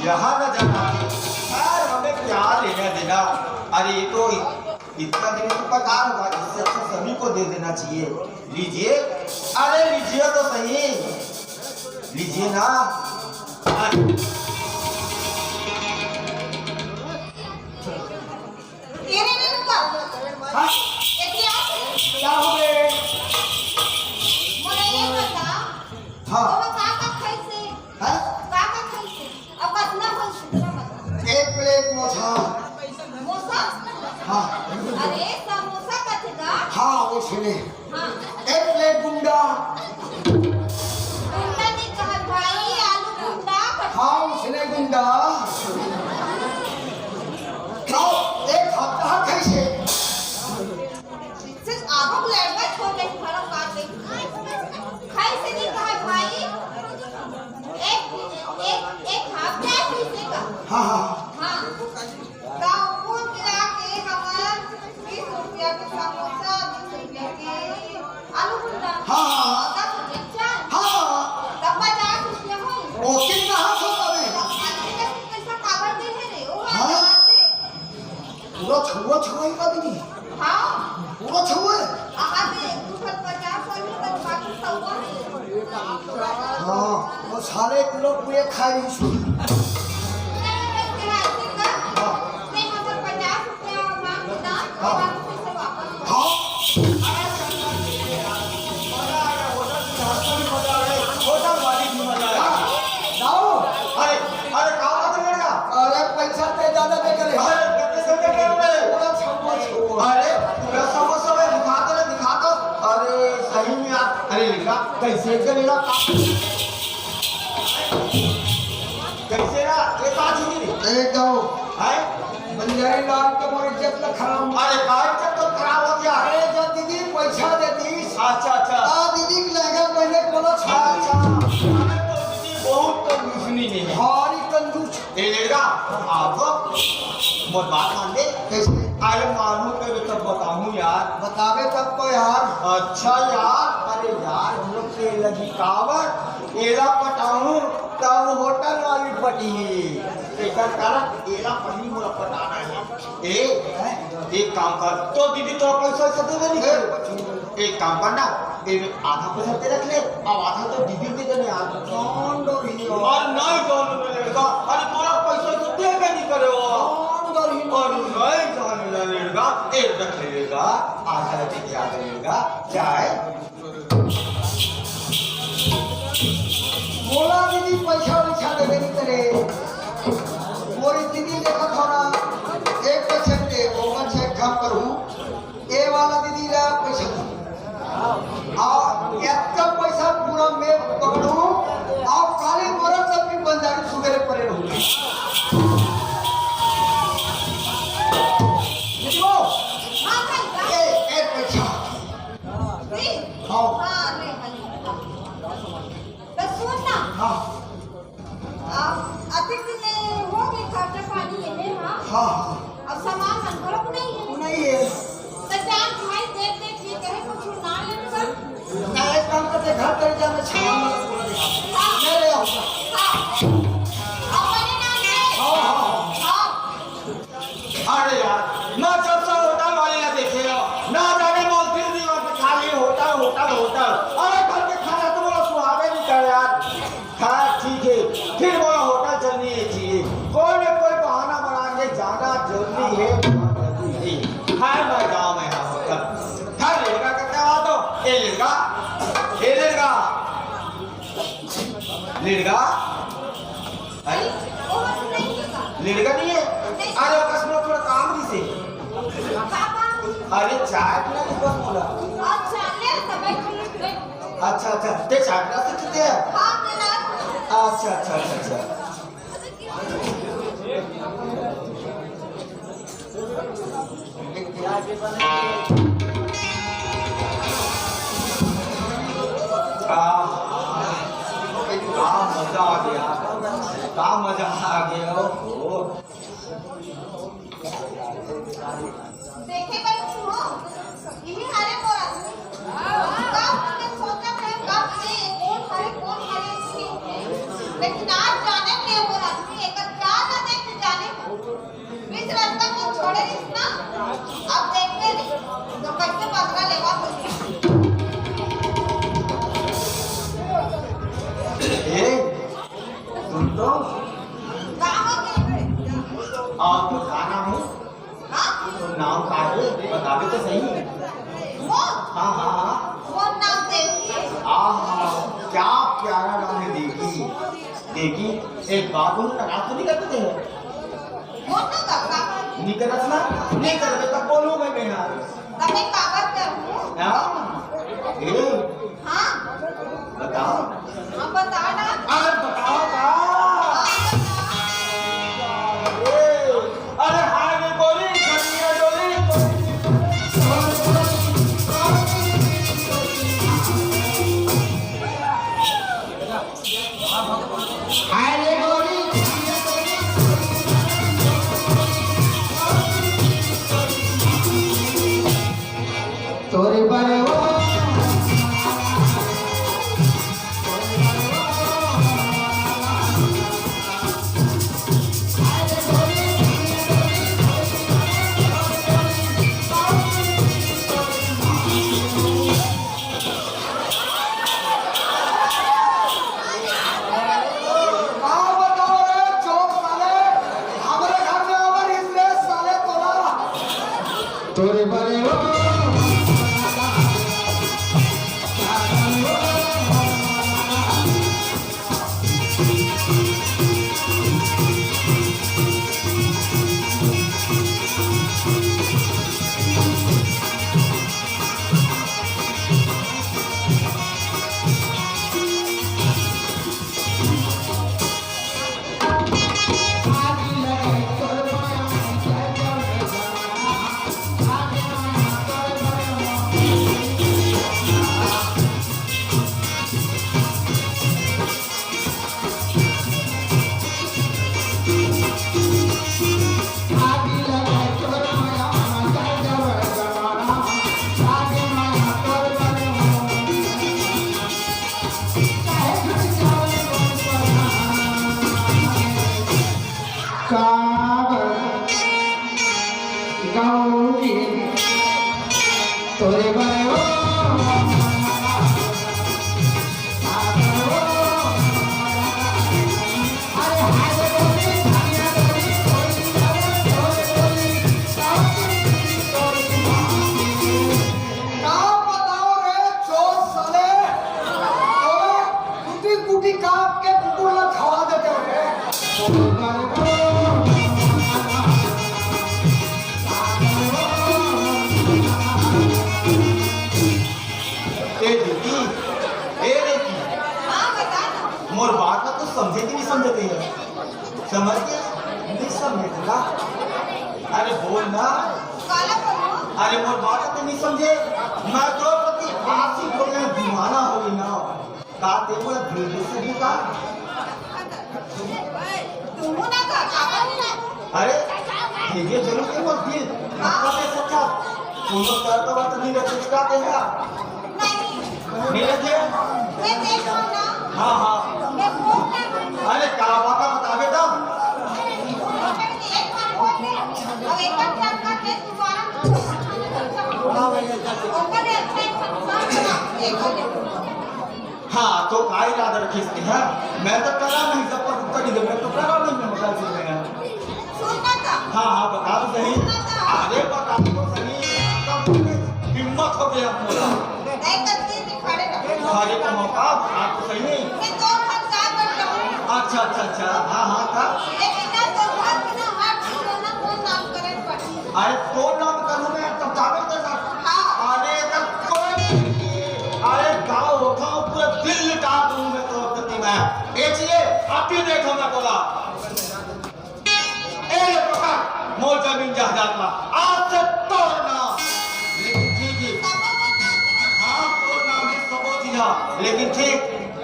यहाँ न जाना। यार हमें क्या लेना देना, अरे ये तो इतना दिन तो पता होगा, इससे अच्छा सभी को दे देना चाहिए। लीजिए, अरे लीजिए तो सही, लीजिए ना। क्या हो गए? हाँ एक प्लेट मोथा। हाँ अरे समोसा का थे हाँ वो सुने। हाँ एक प्लेट गुंडा। गुंडा ने कहा भाई आलू गुंडा हाँ उसने गुंडा। खाओ एक हफ्ता कैसे? सिर्फ आगो लड़का छोड़ दे खड़ा काट दे खाई से नहीं कहा भाई एक हफ्ता कैसे का हाँ हाँ हाँ गाँव को गिरा के हमार 20 रुपया के समोसा 20 रुपया के आलू गुंडा हाँ 10 रुपया चाय हाँ तब 50 रुपया हो वो कितना हाथ होता है? पैसा काबर दे है रे ओ हाँ? पूरा छुआ छुआई का दीदी, हाँ पूरा छुआ। आहा दे 50 और का बाकी 100 हाँ वो सारे किलो पूरे खा रही थी। होटल वाली भी मजा आएगा। जाओ अरे अरे कहाँ बात करेगा? अरे पैसा ते ज्यादा दे करे। अरे कितने समय के लिए? पूरा छुआ छुआ। अरे पूरा समोसा में दिखा दो। अरे सही में यार, अरे लिखा कैसे करेगा? कैसे ना ये बात ही नहीं एक दो है। बंजारी लाल के मोर इज्जत का खराब। अरे काय जब तो खराब हो गया। अरे जब दीदी पैसा देती अच्छा दीदी के लहंगा पहले बोला अच्छा अरे तो दीदी बहुत तो मुझनी नहीं है। भारी कंजूस। ये लेगा आप मोर बात मान ले। कैसे? अरे मालूम के तब बताऊं यार। बतावे तब तो यार। अच्छा यार, अरे यार हम लोग से लगी कावट एला पटाऊं तब होटल वाली पटी एकर कारण एला पटी मोला पटाना है। एक काम कर, तो दीदी तो पैसा दे देनी। एक काम करना, आधा पैसा दे रख ले और आधा तो दीदी दे देने यार। कौन डोरी हो? और नहीं जाने लगेगा, अरे तोरा पैसा तो देगा नहीं करे हो। कौन डोरी हो? और नहीं जाने लगेगा, एक रख लेगा, आधा दीदी आधा लेगा, जाए। बोला दीदी पैसा वैसा दे देनी करे। मोरी दीदी देखा थोड़ा एक पैसा दे ओवन से काम करूं ये वाला दीदी ला पैसा दे और एक पैसा पूरा मैं पकड़ूं और काले मोरा तब भी बंजारी सुबेरे पड़े रहूंगी। देखो हाँ भाई एक पैसा हाँ हाँ ले बस सुन ना हाँ अतिथि ने हो गई हाँ और सामान अंदर को नहीं है। नहीं है। तो जान भाई देख देख ये कहे कुछ ना लेने का। ना एक काम करते घर कर जा मैं सामान वाला पूरा दिखा मैं ले आऊंगा। अपने नाम से। हाँ हाँ। अरे यार ना जब से होटल वाले ना देखे हो ना जाने बोलती दीवार पे खाली होटल होटल होटल। अरे घर के खाना तो बोला सुहावे नहीं कर यार। हाँ ठीक है फिर बोला होटल चलनी है चाहिए कोई न कोई बहाना बना के जाना जरूरी है। हर मैं गाँव में होटल हर लड़का करते हुआ तो ये लड़का अरे लड़का नहीं है। अरे कसम थोड़ा काम भी से अरे चाय पीना की बात बोला। अच्छा ले तब बैठ। अच्छा अच्छा ते चाय पीना से कितने हैं। हाँ मेरा। अच्छा अच्छा अच्छा अच्छा मजा आ गया क्या मजा आ गया हो। देखे भाई तुम हो यही हारे बोला कब मैंने सोचा था कब से कौन हारे लेकिन आज जाने के बोला एक क्या ना देख जाने बीच रास्ता को छोड़े नहीं ना अब देखते नहीं तो कैसे बदला लेवा तुम तो कहाँ गए आपको खाना है हाँ तो नाम का है बता दे तो सही। वो हाँ हाँ हाँ वो नाम देती आहा क्या प्यारा नाम है देगी। देगी एक बात बोलूं ना रात को नहीं करते थे वो ना काका नहीं कर रहा नहीं करते तब बोलूं मैं बेना। तब एक कागज कर हाँ ए हाँ बताओ हाँ बता ना अरे बताओ का अरे हाय में बोली खड़िया डोली अरे गोरी तोरे बड़े हो तोरे बड़े हो तोरे बड़े हो मोर बात का तो समझे कि नहीं समझते है समझ के नहीं समझेगा। अरे बोल ना काला बोलो अरे मोर बात का तो नहीं समझे मैं तो प्रति आशिक हो गया दीवाना हो गई ना का ते बोला दिल से भी का तुम ना का काका नहीं ना अरे ये जरूर के मत दिल आपका से सच्चा तुम लोग करते वक्त नहीं रख चिपकाते हैं नहीं रखे मैं देखो ना हाँ हाँ मैं फोन कर अरे क्या बात है बता बेटा एक बार बोल दे अब एक बार क्या करते दोबारा ऊपर अच्छा एक संसार देखो हाँ तो काय इरादा रखी इसने है मैं तो करा नहीं सब पर उत्तर नहीं मैं तो करा नहीं मैं बता सकते हैं सुनना था हाँ हाँ बता तो सही अरे बता तो सही तब हिम्मत हो गया बोला नहीं करती नहीं खड़े रहो खाने का मौका आप तो सही नहीं मैं दो घंटा कर रहा अच्छा अच्छा अच्छा हाँ हाँ था लेकिन ना तो घर में ना हाथ छूना कौन नाम करे पड़ी अरे तो नाम करूँ मैं तब जावे तो हाँ अरे तब कोई अरे गाँव होता हूँ पूरा दिल लुटा दूँ मैं तो गति में बेचिए आप भी देखो मैं बोला ए पका मोर जमीन जायदाद में आज से तोड़ना लेकिन ठीक है हाँ तोड़ना भी सबो दिया लेकिन ठीक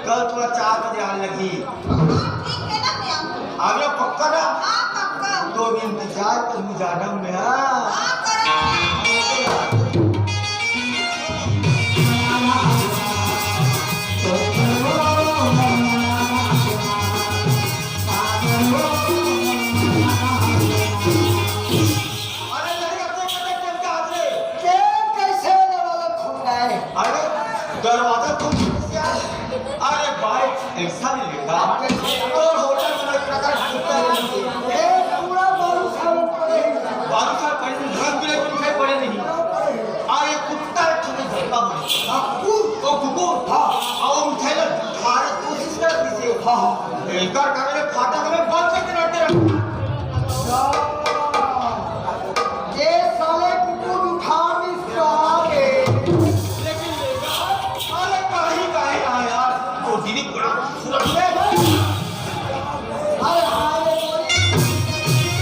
कल थोड़ा 4 बजे आने लगी ठीक है ना मैं आऊँ आगे पक्का ना हाँ पक्का तो भी इंतजार कर जाना मैं हाँ हाँ करो अरे नहीं अपने कदम चल के आगे के कैसे दरवाजा खुल गए अरे दरवाजा तुम कैसे आए अरे भाई ऐसा नहीं लेगा तो होटल में एक प्रकार कुत्ता नहीं ए पूरा बालू खाने पड़े बालू का पहले रंग बिरंगे दिखाई पड़े नहीं अरे कुत्ता तुम्हें धरता मुझे हाँ ओ कुकुर हाँ और उठाए ना भारत कोशिश कर दीजिए हाँ हाँ एक बार करने फाटा में बंद करके रखते रहो ये साले कुकुर उठा मिसरागे लेकिन अरे काहे यार तो दीदी बड़ा सुरक्षित है अरे हाय बोली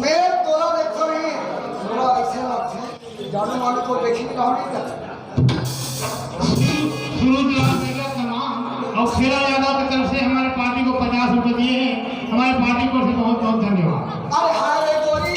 मैं तोला देखो नहीं थोड़ा ऐसे लगते जाने वाले को देखी कहाँ नहीं करते सुरुज मेला तमाम और खेला यादव की तरफ से हमारे पार्टी को 50 रुपए दिए हैं हमारे पार्टी को से बहुत बहुत धन्यवाद अरे हाय बोली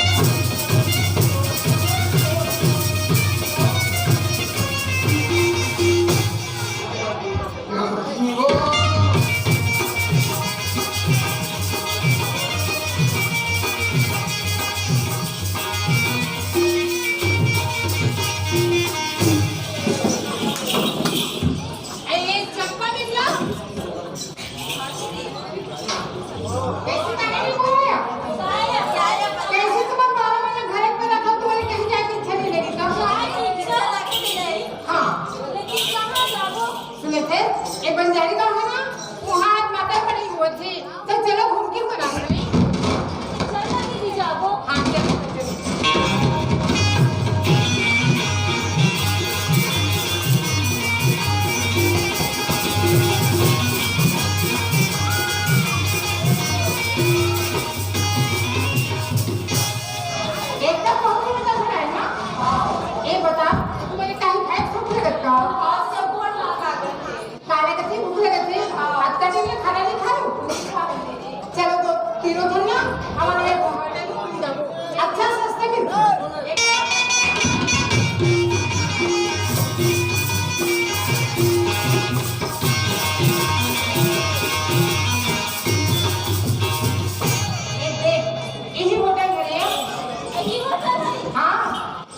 ये चप्पा निकला कैसे मैंने नहीं बोला कैसे तुम्हारे 12 महीने घर पे रखा तुम्हारे कहीं जाके इच्छा नहीं लगी हाँ सुने थे एक बंजारी गाँव है ना वहाँ आज माता पड़ी हुई थी तो चलो घूम के बना रहे हाँ चलो एकदम बहुत ही मतलब है ना ये बता तुम्हारे कहीं फैक्स भूख लगता काले कथी भूख लगती आज का दिन में खाना नहीं खाऊं चलो तो तीनों धनिया हमारे अच्छा सस्ते में यही होटल है हाँ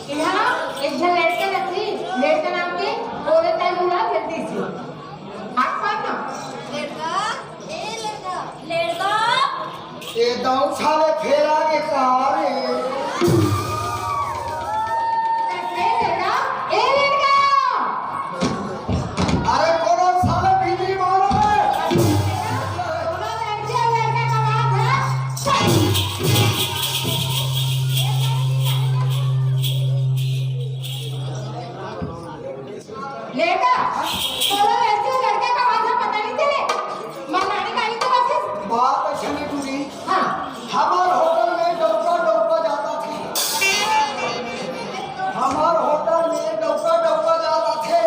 इधर ना एक जन लड़के रखी लड़का नाम के बोले टाइम हुआ जल्दी से हाथ मारना ये दाऊ साले फेरा के कहा रे कैसे लड़का ए लड़का अरे कोनो साले बिजली मारो रे दोनों लड़के और लड़का का बात है लड़का दोनों लड़के और लड़का का बात है पता नहीं चले मनाने का ही तो बात है बात अच्छी नहीं टूटी हाँ हमार होटल में डौका जाता थे हमार होटल में डौका जाता थे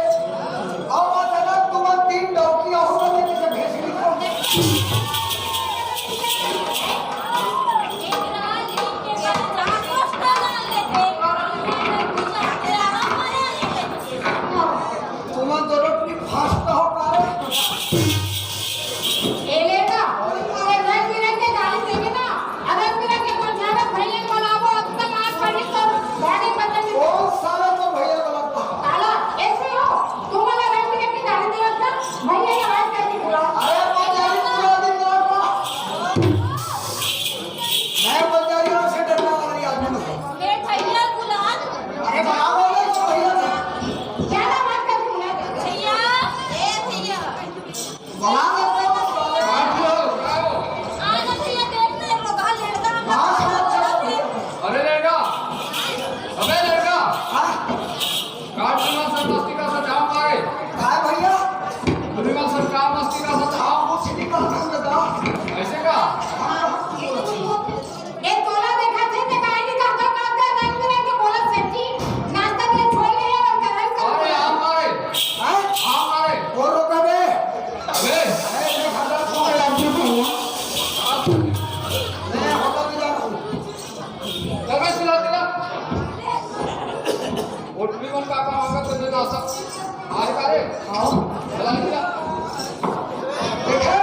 कौन पापा होगा तो बिना सब आज करे आओ चला निकला देखे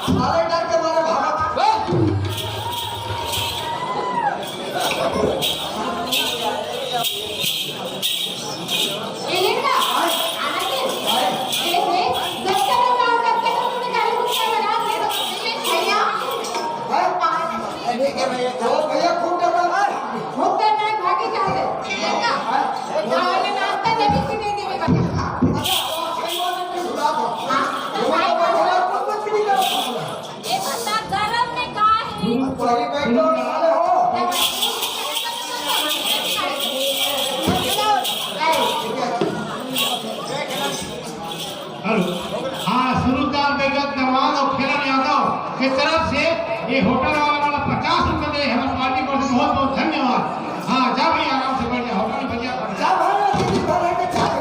सारे डर के मारे भागा ये लेना आना के ये दफ्तर में काम करते तो तुमने गाड़ी मुझसे लगा दे ये भैया अरे के भैया तो भैया खूब डर रहा है होते ना भागे जाते लेना गाड़ी में नाश्ता देवी की नहीं देवी बता ये बता गरम में का है पहली बैठ तो साले हो हेलो हाँ सुरुदार बेगम नवाज और किरण यादव की तरफ से ये होटल वाला 50 रुपए दे हमारी पार्टी को बहुत बहुत धन्यवाद। हाँ जा भाई आराम से बैठ जा होटल में बढ़िया पड़ जा भाई दीदी भर के चाय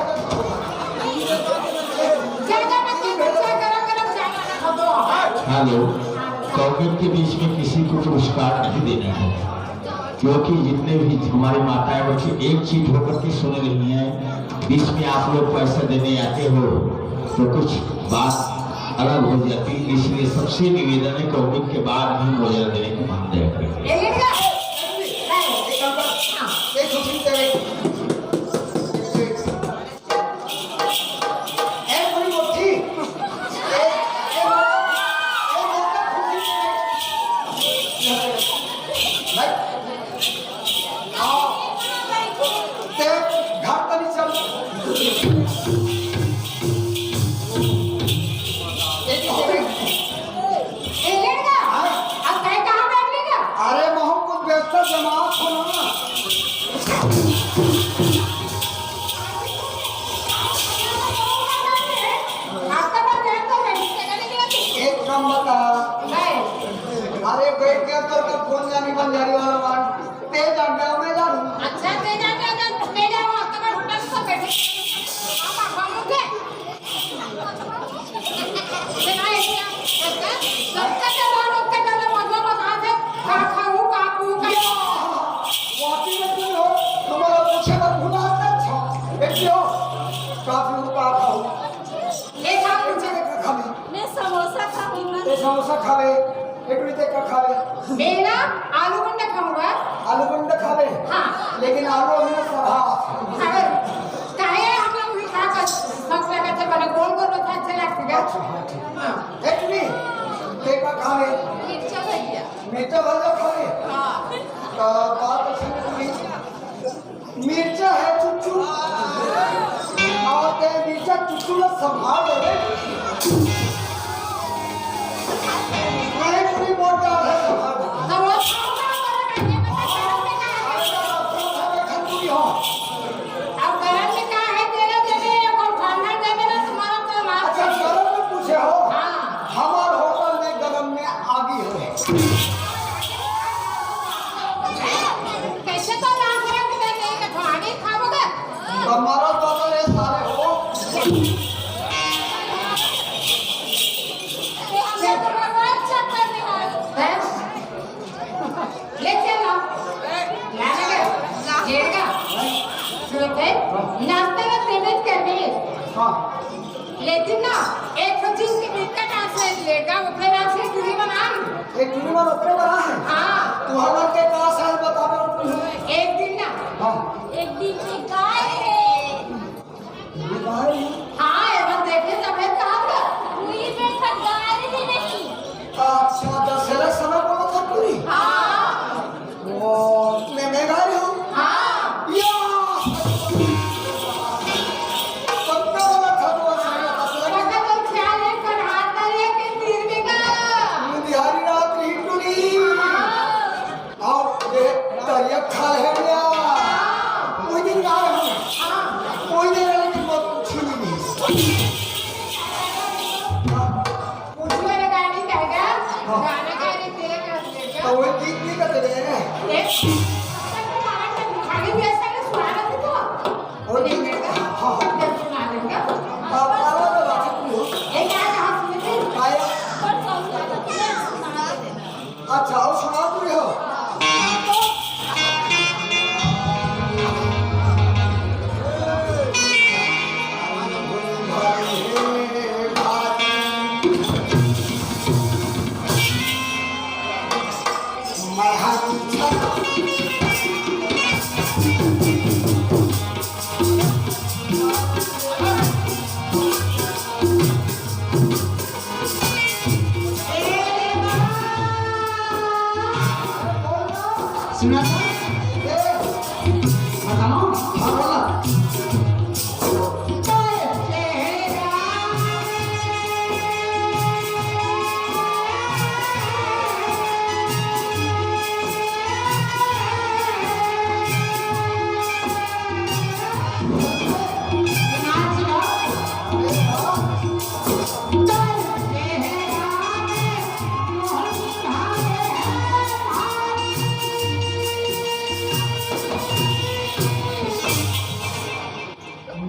जगह में तीन बच्चा गरम गरम चाय बना दो हेलो कॉकटेल के बीच में किसी को पुरस्कार नहीं देना है क्योंकि जितने भी हमारी माताएं बच्चे एक चीज होकर के सुन रही हैं बीच में आप लोग पैसा देने आते हो तो कुछ बात अलग हो जाती है इसलिए सबसे निवेदन है कॉकटेल के बाद ही मुआवजा देने की मांग रखें। ये लेना एक खुशी तेरे ए बड़ी मोटी ए नहीं आओ ते घर तक चल ये लेना अब कहीं कहाँ बैठ लेगा अरे मोहन कुछ व्यवस्था जमात हो ना आपका बात है तो मैं जगह नहीं दिया एक काम बता नहीं अरे बैठ के तो का फोन जानी बंजारी वाला मान तेज आ गया मैं जा रहा हूं अच्छा ते जाके अगर ले जाओ आपका बात होटल में बैठे आप खाओगे सुनाए क्या सबका जवान उसका जवान मतलब बता दे का खाऊं का पू का वाटी में तुम हो तुम्हारा पूछे का भूला अच्छा देखियो काफी का खाओ ये खा पूछे का खा ले मैं समोसा खाऊंगा ये समोसा खा ले एक रीते का खा ले मेरा आलू बंडा खाऊंगा आलू बंडा खा ले हाँ लेकिन आलू हमें सभा अगर काहे हम लोग भी खा कर सब लगा थे बने गोल गोल होता अच्छा लगता है अच्छा हाँ ठीक हाँ एक भी ते का खा ले मिर्चा भैया मीठा वाला खा ले हाँ का बात अच्छी मिर्चा है चुच्चू और ते मिर्चा चुच्चू ना संभाल ले मैं पूरी मोटा है संभाल तो वो खाऊंगा और खाने में गरम में का है खंडूरी हो अब गरम में का है तेरे देने को ठंडा देने ना तुम्हारा तो लाभ अच्छा गरम में पूछे हो हाँ हमारे होटल में गरम में आगी हो कैसे तो लाभ रख देने का खाने खाओगे हमारा बगल है सारे हो ये तो बहुत चक्कर निकाल ले चलो लाने का जेगा सुनते नाश्ते में पेमेंट करनी है हाँ लेकिन ना एक तो चीज की दिक्कत आपसे लेगा अपने नाम से दूरी बना एक दूरी में ऊपर बना है हाँ तू हमारे के पास है बता दो एक दिन ना हाँ एक दिन की गाय है ये भाई हाँ एवं देखे तबियत कहाँ का पूरी में गाय ही नहीं अच्छा दशहरा समय को तो पूरी हाँ वो मैं मेघारी हूँ हाँ या सबका वाला था तो समय रखा तो ख्याल है कर हाथ डालिए कि तीर बिका बिहारी रात ही टूटी और ये दरिया खा है क्या कोई दिन गाय हूँ कोई दिन लेकिन बहुत छुई नहीं कुछ मेरे गाड़ी कहेगा गाना गाड़ी तेरे का तो वो कितनी का दे रहे हैं एक खाली भी ऐसा का सुना दे तो और नहीं कितनी देगा हाँ हाँ जब सुना देगा आप आवाज लगा सकती हो ये क्या कहा सुनते आया पर सुना देना अच्छा और सुना पूरी हो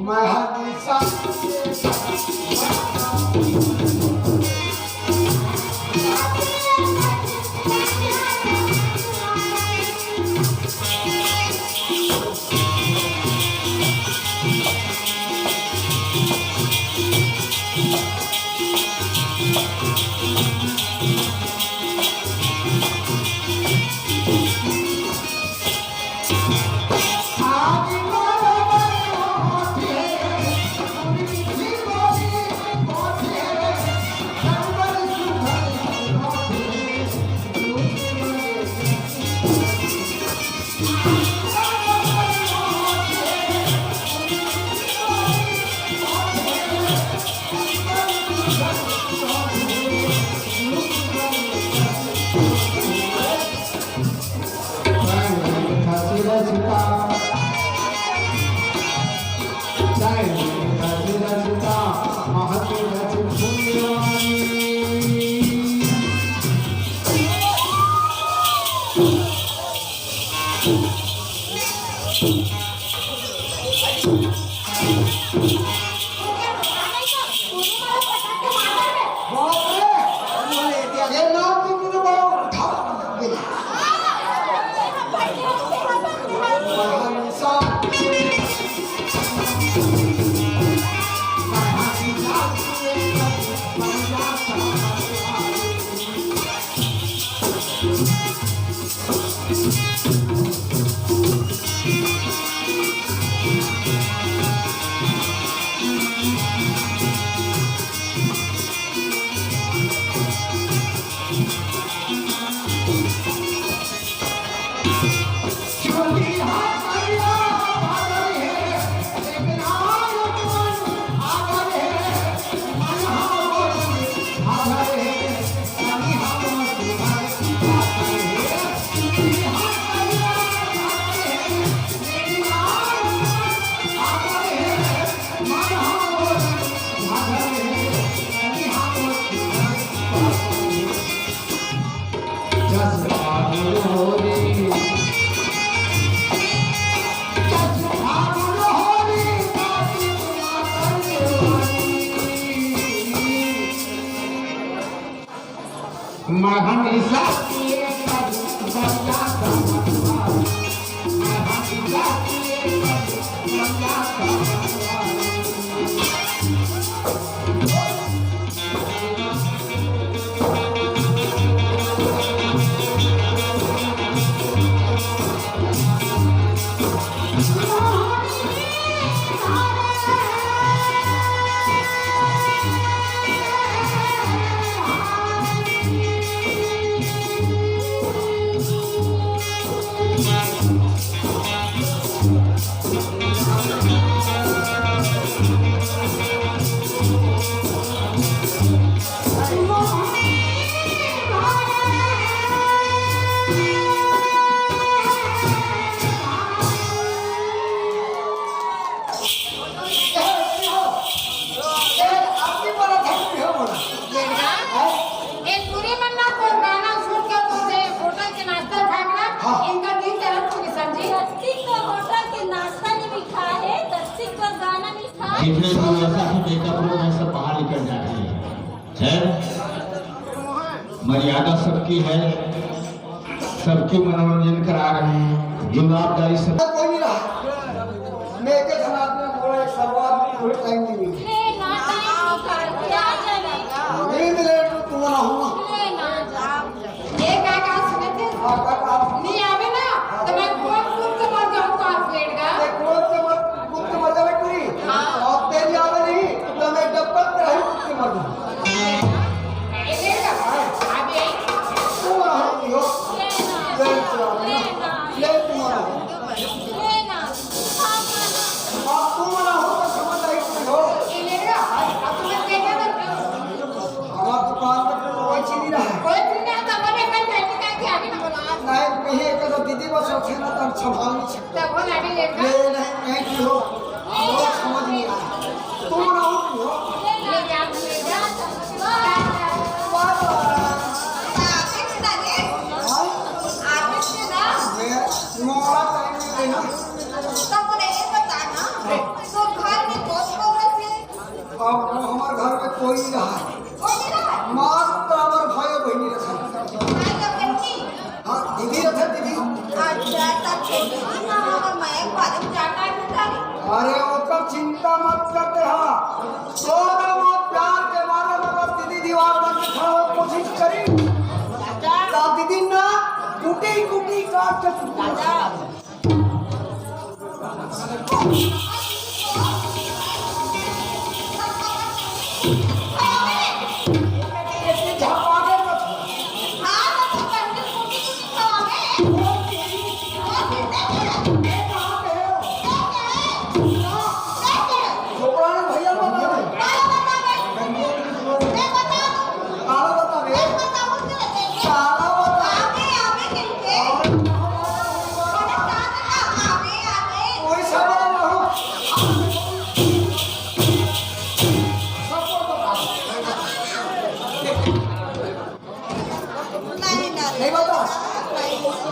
मैं हमेशा जितने भी ऐसा ही मेकअप रूम है सब बाहर निकल जाते हैं। मर्यादा सबकी है, सबके मनोरंजन करा रहे हैं, जिम्मेदारी सब कोई नहीं रहा। मैं एक जनाब में बोला एक सवाल पूरे टाइम नहीं मिली। नींद ले तो तुम ना हो। एक आका सुने थे नहीं आवे ना तो मैं कूद के मर जाऊं कॉर्पोरेट का कूद के मर जावे पूरी। और तेरी आवे नहीं तो मैं डब्बा पे रही कूद के मर जाऊं। अबे तुम ना हो ले तुम्हारा आप तुम ना हो तो समझ आई तुम हो। अब तुम्हें देखा हमारा दुकान में कोई चीज नहीं रहा। कोई दिन ना तो मैंने कल बैठ के क्या नहीं बोला नहीं कहीं एक तो दीदी बस उठे ना तो संभाल नहीं सकते। तब वो लाड़ी लेकर ले नहीं की हो वो समझ नहीं आया। तुम ना हो ले जा मैं मोड़ा टाइम नहीं लेना। तो मुझे ये बताना तो घर में ऐसे झापागे मत ये कहाँ पे है छोकरा ने भैया बता दे काला बता दे काला बता कोई सवाल ना हो सबको बता नहीं बता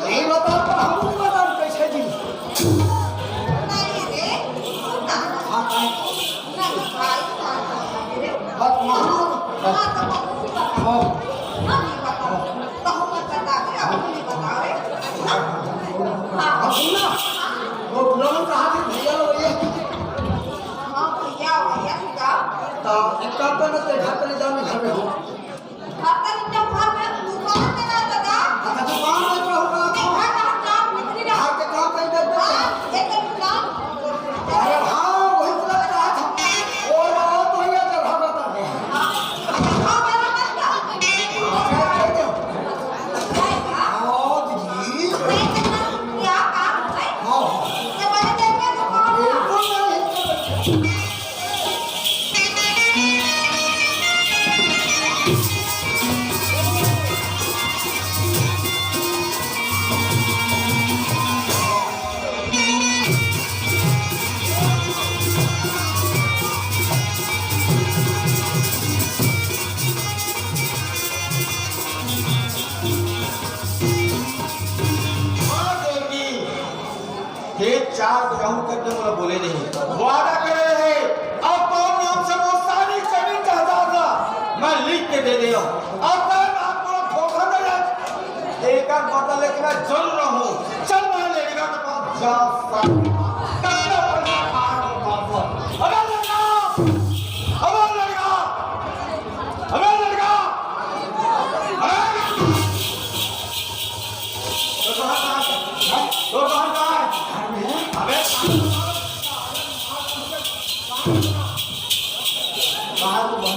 नहीं बता तो हम नहीं बता कैसे जी हाँ बात मानो अब सुनना वो बुलाओ कहाँ थे भैया लोग ये तो एक काम करना तेरे घर पे ले जाओ मैं घर में हूँ अच्छा दुकान में तो होगा घर के काम कहीं कर देते अरे हाँ वही तो लग रहा था और तो ये जब हम बता दे आओ जी हाँ बिल्कुल नहीं हाँ देवी, ये 4 गेहूं करके मुझे बोले नहीं वादा करे रहे अब तो नाम से वो सारी जमीन जायदाद मैं लिख के दे दे रहा हूं अब मैं आपको धोखा दे रहा एक और बता लेकिन मैं जल रहा हूं चल मैं लेगा तो पास जा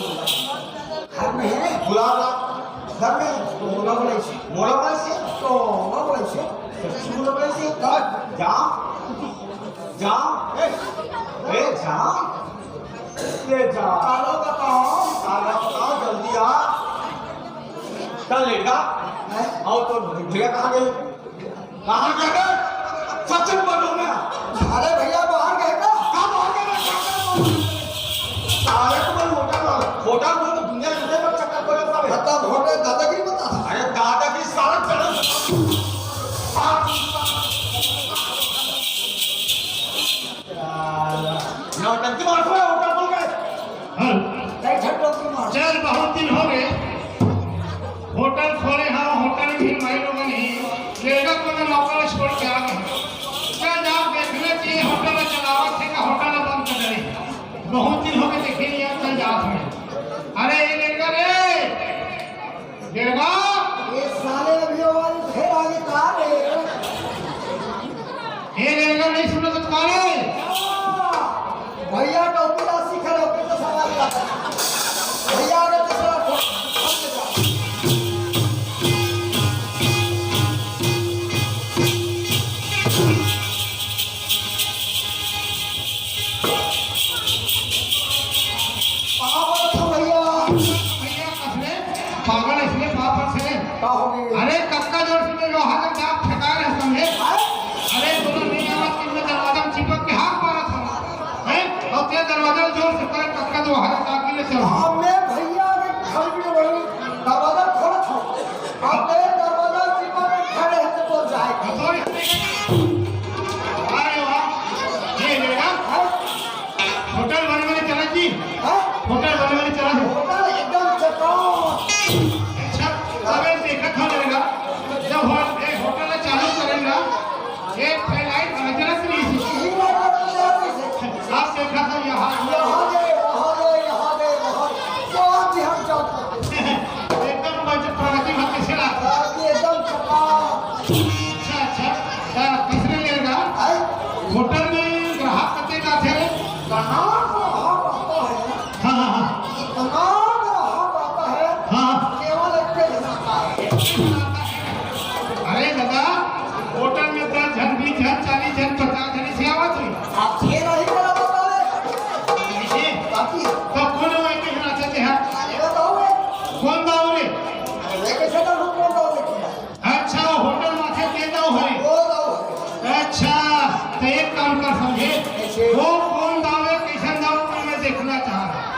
घर में है बुला ला घर में तो मोला बोले से मोड़ा बड़ा से तो मोला बोले से मोड़ा बड़ा से जा जा ए जा ले जा काला बताओ सारा बताओ जल्दी आ कल लेगा आओ तो भैया कहाँ गए सचिन बनो में अरे भैया बाहर गए का कहाँ बाहर गए सारे को मैं होटल में तो दुनिया जुटे में चक्कर करे सब बता भोटे दादागिरी बता अरे दादा की सारा चढ़ नौटंकी मार रहे होटल बोल गए नहीं ठट्टो की मार चल बहुत दिन हो गए होटल खोले हाँ होटल भी भाई लोगों ने लेगा को मैं नौकर छोड़ के आ गए चल जाओ देखने चाहिए होटल चलावा थे का होटल बंद कर दे बहुत दिन हो गए देखे नहीं यार चल जाओ हमें अरे ये लेगा ये साले अभी आवाज फिर आगे कार है ये लेगा नहीं सुनो तो कौन है भैया टोपी राशि खड़े होकर तो सवाल करता है भैया आगे तो थोड़ा भैया कसले पागल इसलिए वापस है अरे कक्का जोर से लोहा का जाप ठेका रहे समझे अरे दोनों नहीं आवाज कि मैं दरवाजा में चिपक के हाथ मारा था हैं और ते दरवाजा जोर से करे कक्का जो हाथ ताकि ले चलो हमने भैया के घर में वही दरवाजा खोला था अब दरवाजा चिपक के खड़े हैं तो बोल जाएगा अरे वाह ये लेगा होटल बने बने चला जी होटल बने बने चला है होटल एकदम चकाओ अच्छा अबे देखा था लेगा जब होटल चालू करेगा एक फ्लाइट नजर से नहीं ही बात है आप देखा था यहाँ यहाँ दे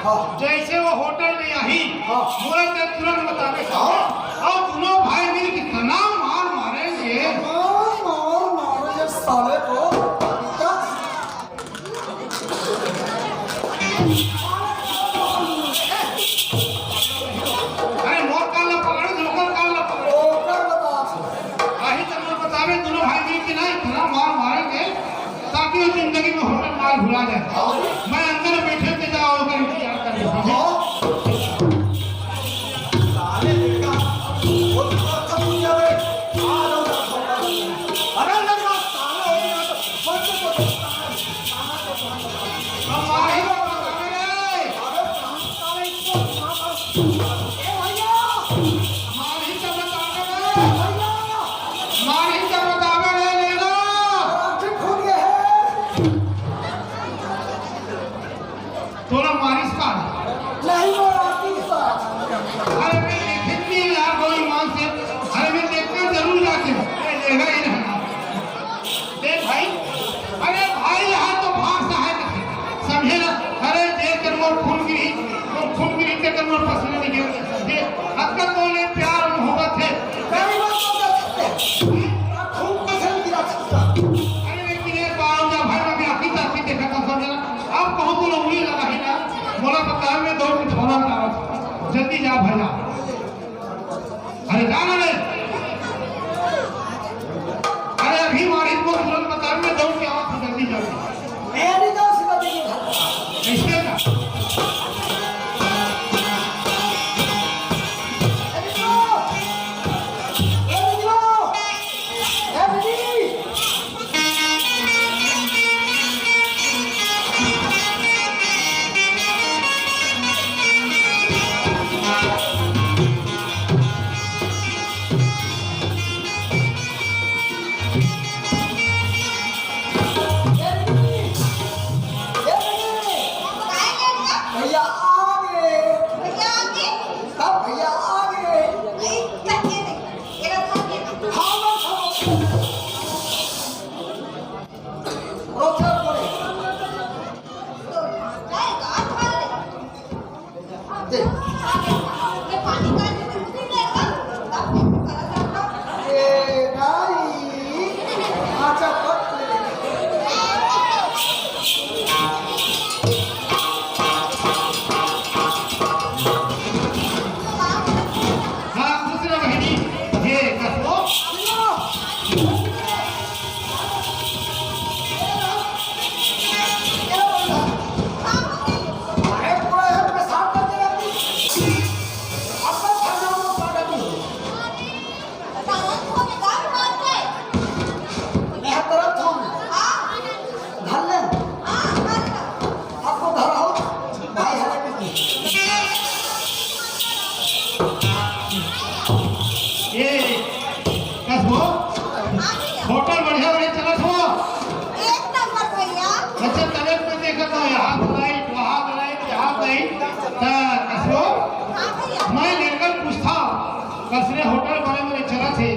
हाँ। जैसे वो होटल में आई हाँ। मुझे तो तुरंत बतावे और दोनों भाई मिल कितना मार मारेंगे। मारो ये साले को क्या? अरे मोर काल ना पकड़े लोकल काल ना पकड़े ओकर बता आही तक मुझे बतावे दोनों भाई मिल के ना इतना मार मारेंगे ताकि वो जिंदगी में होटल मार भुला जाए। मैं अंदर बैठे के जाओ और इंतजार कर रहा हूँ। साले लड़का वो तो कब जावे आ जाओ अरे लड़का साला हो गया तो मत को अब मारे बतावे रे अरे साले इसको ए भैया मार ही तो बतावे रे मार ही तो बतावे रे लेना आंखें खुल गए हैं थोड़ा मारिस का नहीं वो आती सा अरे मैं देखती यार कोई मान से अरे मैं देखना जरूर जाके लेगा ही ना देख भाई अरे भाई यहाँ तो भाग सा है समझे ना अरे देख कर मोर खून गिरी के कर मोर पसीने निकल दे अक्का तोले प्यार और मोहब्बत है कई बार तो देखते खूब पसंद किया सकता अरे लेकिन ये बाल जा भाई मैं आखिर तक देखा था समझे ना अब कहूँ तो उंगली लगा ही ना बोला पता में दौड़ के छोड़ा ना जल्दी जा भैया अरे जाना रे अरे अभी मारी को तुरंत बता में दौड़ के आओ जल्दी जल्दी मेरी तो सिवा देखी ऐसे ना भैया आ गए सब भैया आ गए हाँ बस रोचा पड़े ये नाई आचा पत्ते हाँ दूसरा बहनी ये कसो अरे पूरा है पेशाब करते रहती अपना खाना में पागल मैं तरफ हूँ धन्य आपको धरा हो भाई हरा कितनी ये कसो होटल बढ़िया बढ़िया चला छो अच्छा तले पे देखा तो यहाँ लाइट वहाँ लाइट यहाँ लाइट कसो मैं लेकर पूछता कसरे होटल बड़े बड़े चला थे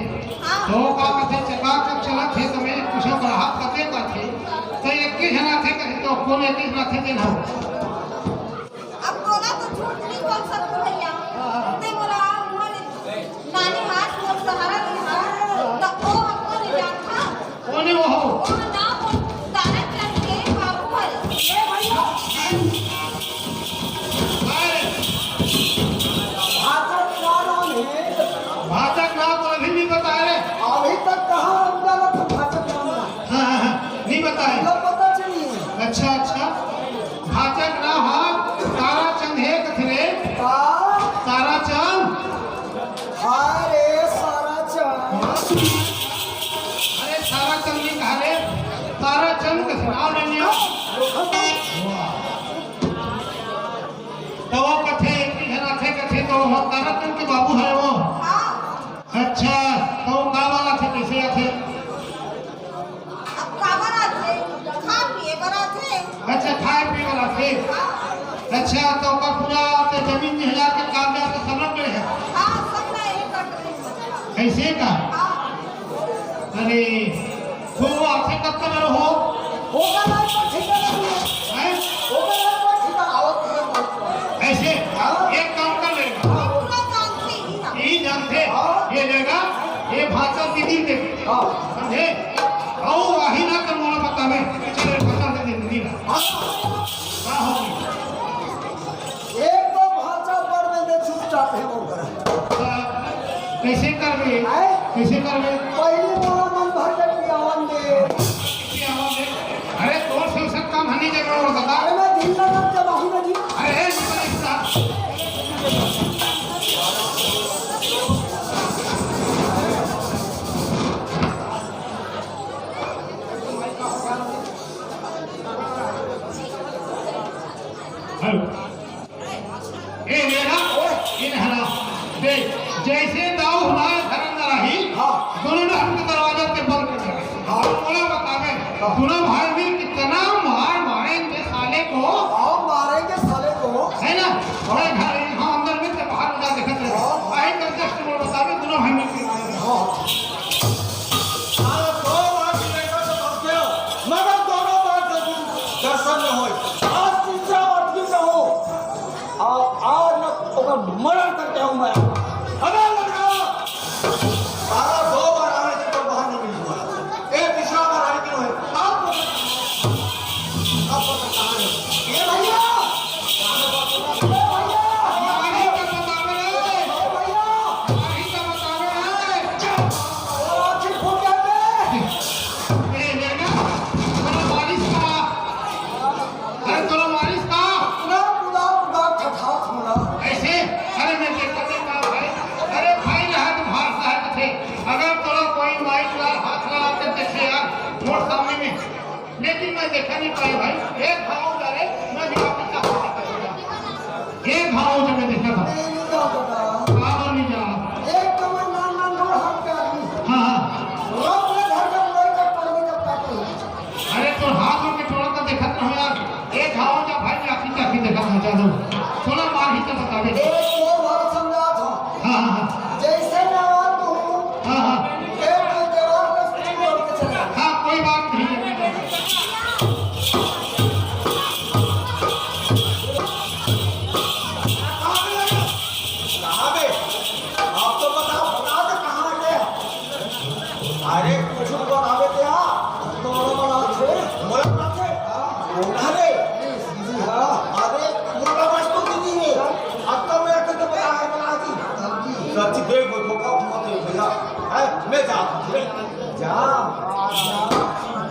तो का कथे चका कब चला थे तो मैं पूछा ग्राहक कथे का थे तो एक ही जना थे कहे तो कौन एक ही ना थे दिन हो कौन वो हो भाजक का नाम है भाजक ना तो अभी भी बता रहे अभी तक कहाँ अंदर था भाजक नाम का हाँ, नहीं बताए मतलब पता चलिए अच्छा अच्छा भाजक ना हाँ तारा चंद है कथरे का तारा चंद अरे सारा चांद अरे तारा चंद नहीं कहा रे तारा चंद का नाम नहीं हो तो वो कथे एक ही जना थे कथे तो वो तारा चंद के बाबू है वो अच्छा तो वो का वाला थे कैसे थे अच्छा खाए पी वाला थे अच्छा तो का पूरा ते जमीन जहला के कागजात तो सब मिले है कैसे का अरे तो वो आथे कब तक हो होगा ना तो ठीक है हैं होगा ना तो ठीक है आवत है कैसे करबे कैसे करबे पहले बोला मन भर के पियावन दे। अरे कौन से सब काम हनी जगह में बता अरे मैं दिन लगा जब आही ना जी। अरे निकल इसका हेलो ए मेरा इन हला देख जैसे दाऊ हमारे घर अंदर आई दोनों ने हमके दरवाजा के बंद कर दिया और बोला बतावे दोनों भाई भी कितना मार मारेंगे साले को आओ मारेंगे साले को। है ना और घर यहाँ अंदर में से बाहर उधर देखते रहे आई कर जस्ट बोल बतावे दोनों भाई मिलके अरे दो बार लेकर तो बच गया मगर दोनों बार दर्शन न होए आज तीसरा बार फिर न हो आज न ओकर मरण करके हूं मैं अबे लड़का सारा दो बार आने से तो बाहर नहीं मिल हुआ एक तीसरा बार आने क्यों है आप पता कहां है ये भैया मारी का बतावे रे भैया मारी का बतावे रे आखिर फूट गए। ए लेना तोरा बारिश का अरे तोरा बारिश का ना खुदा खुदा ठठा खुदा। ऐसे अरे मैं देखा भाई अरे भाई रहा तो भार साहब थे अगर तोरा कोई माइक ला हाथ लगाते देखे यार मोर सामने में लेकिन मैं देखा नहीं पाया भाई एक घाव डाले मैं भी वापस आ एक घाव जब मैं देखा था नहीं जा बेटा। आगे नहीं जा एक कमर नाम नाम नोर हम के आदमी। हाँ अपने घर का कोई का पानी का काटे। अरे तो हाथ में टोड़ा का देखा था यार एक घाव जब भाई ने आखी चाखी देखा था जादू सोना मार ही तो बतावे एक को बार समझा था हाँ हाँ जैसे नवा तू हाँ हाँ एक को जवाब का स्त्री बोल के चला। हाँ कोई बात नहीं कहाँ बे आप तो बता दे कहाँ है अरे कुछ बनावे थे तो बना थे मोला बना थे बोला रे अरे मुर्गा वस्तु दीदी है अब तो मैं कहते बता है बना दी सच्ची देख वो धोखा मत है भैया है मैं जाता हूँ जा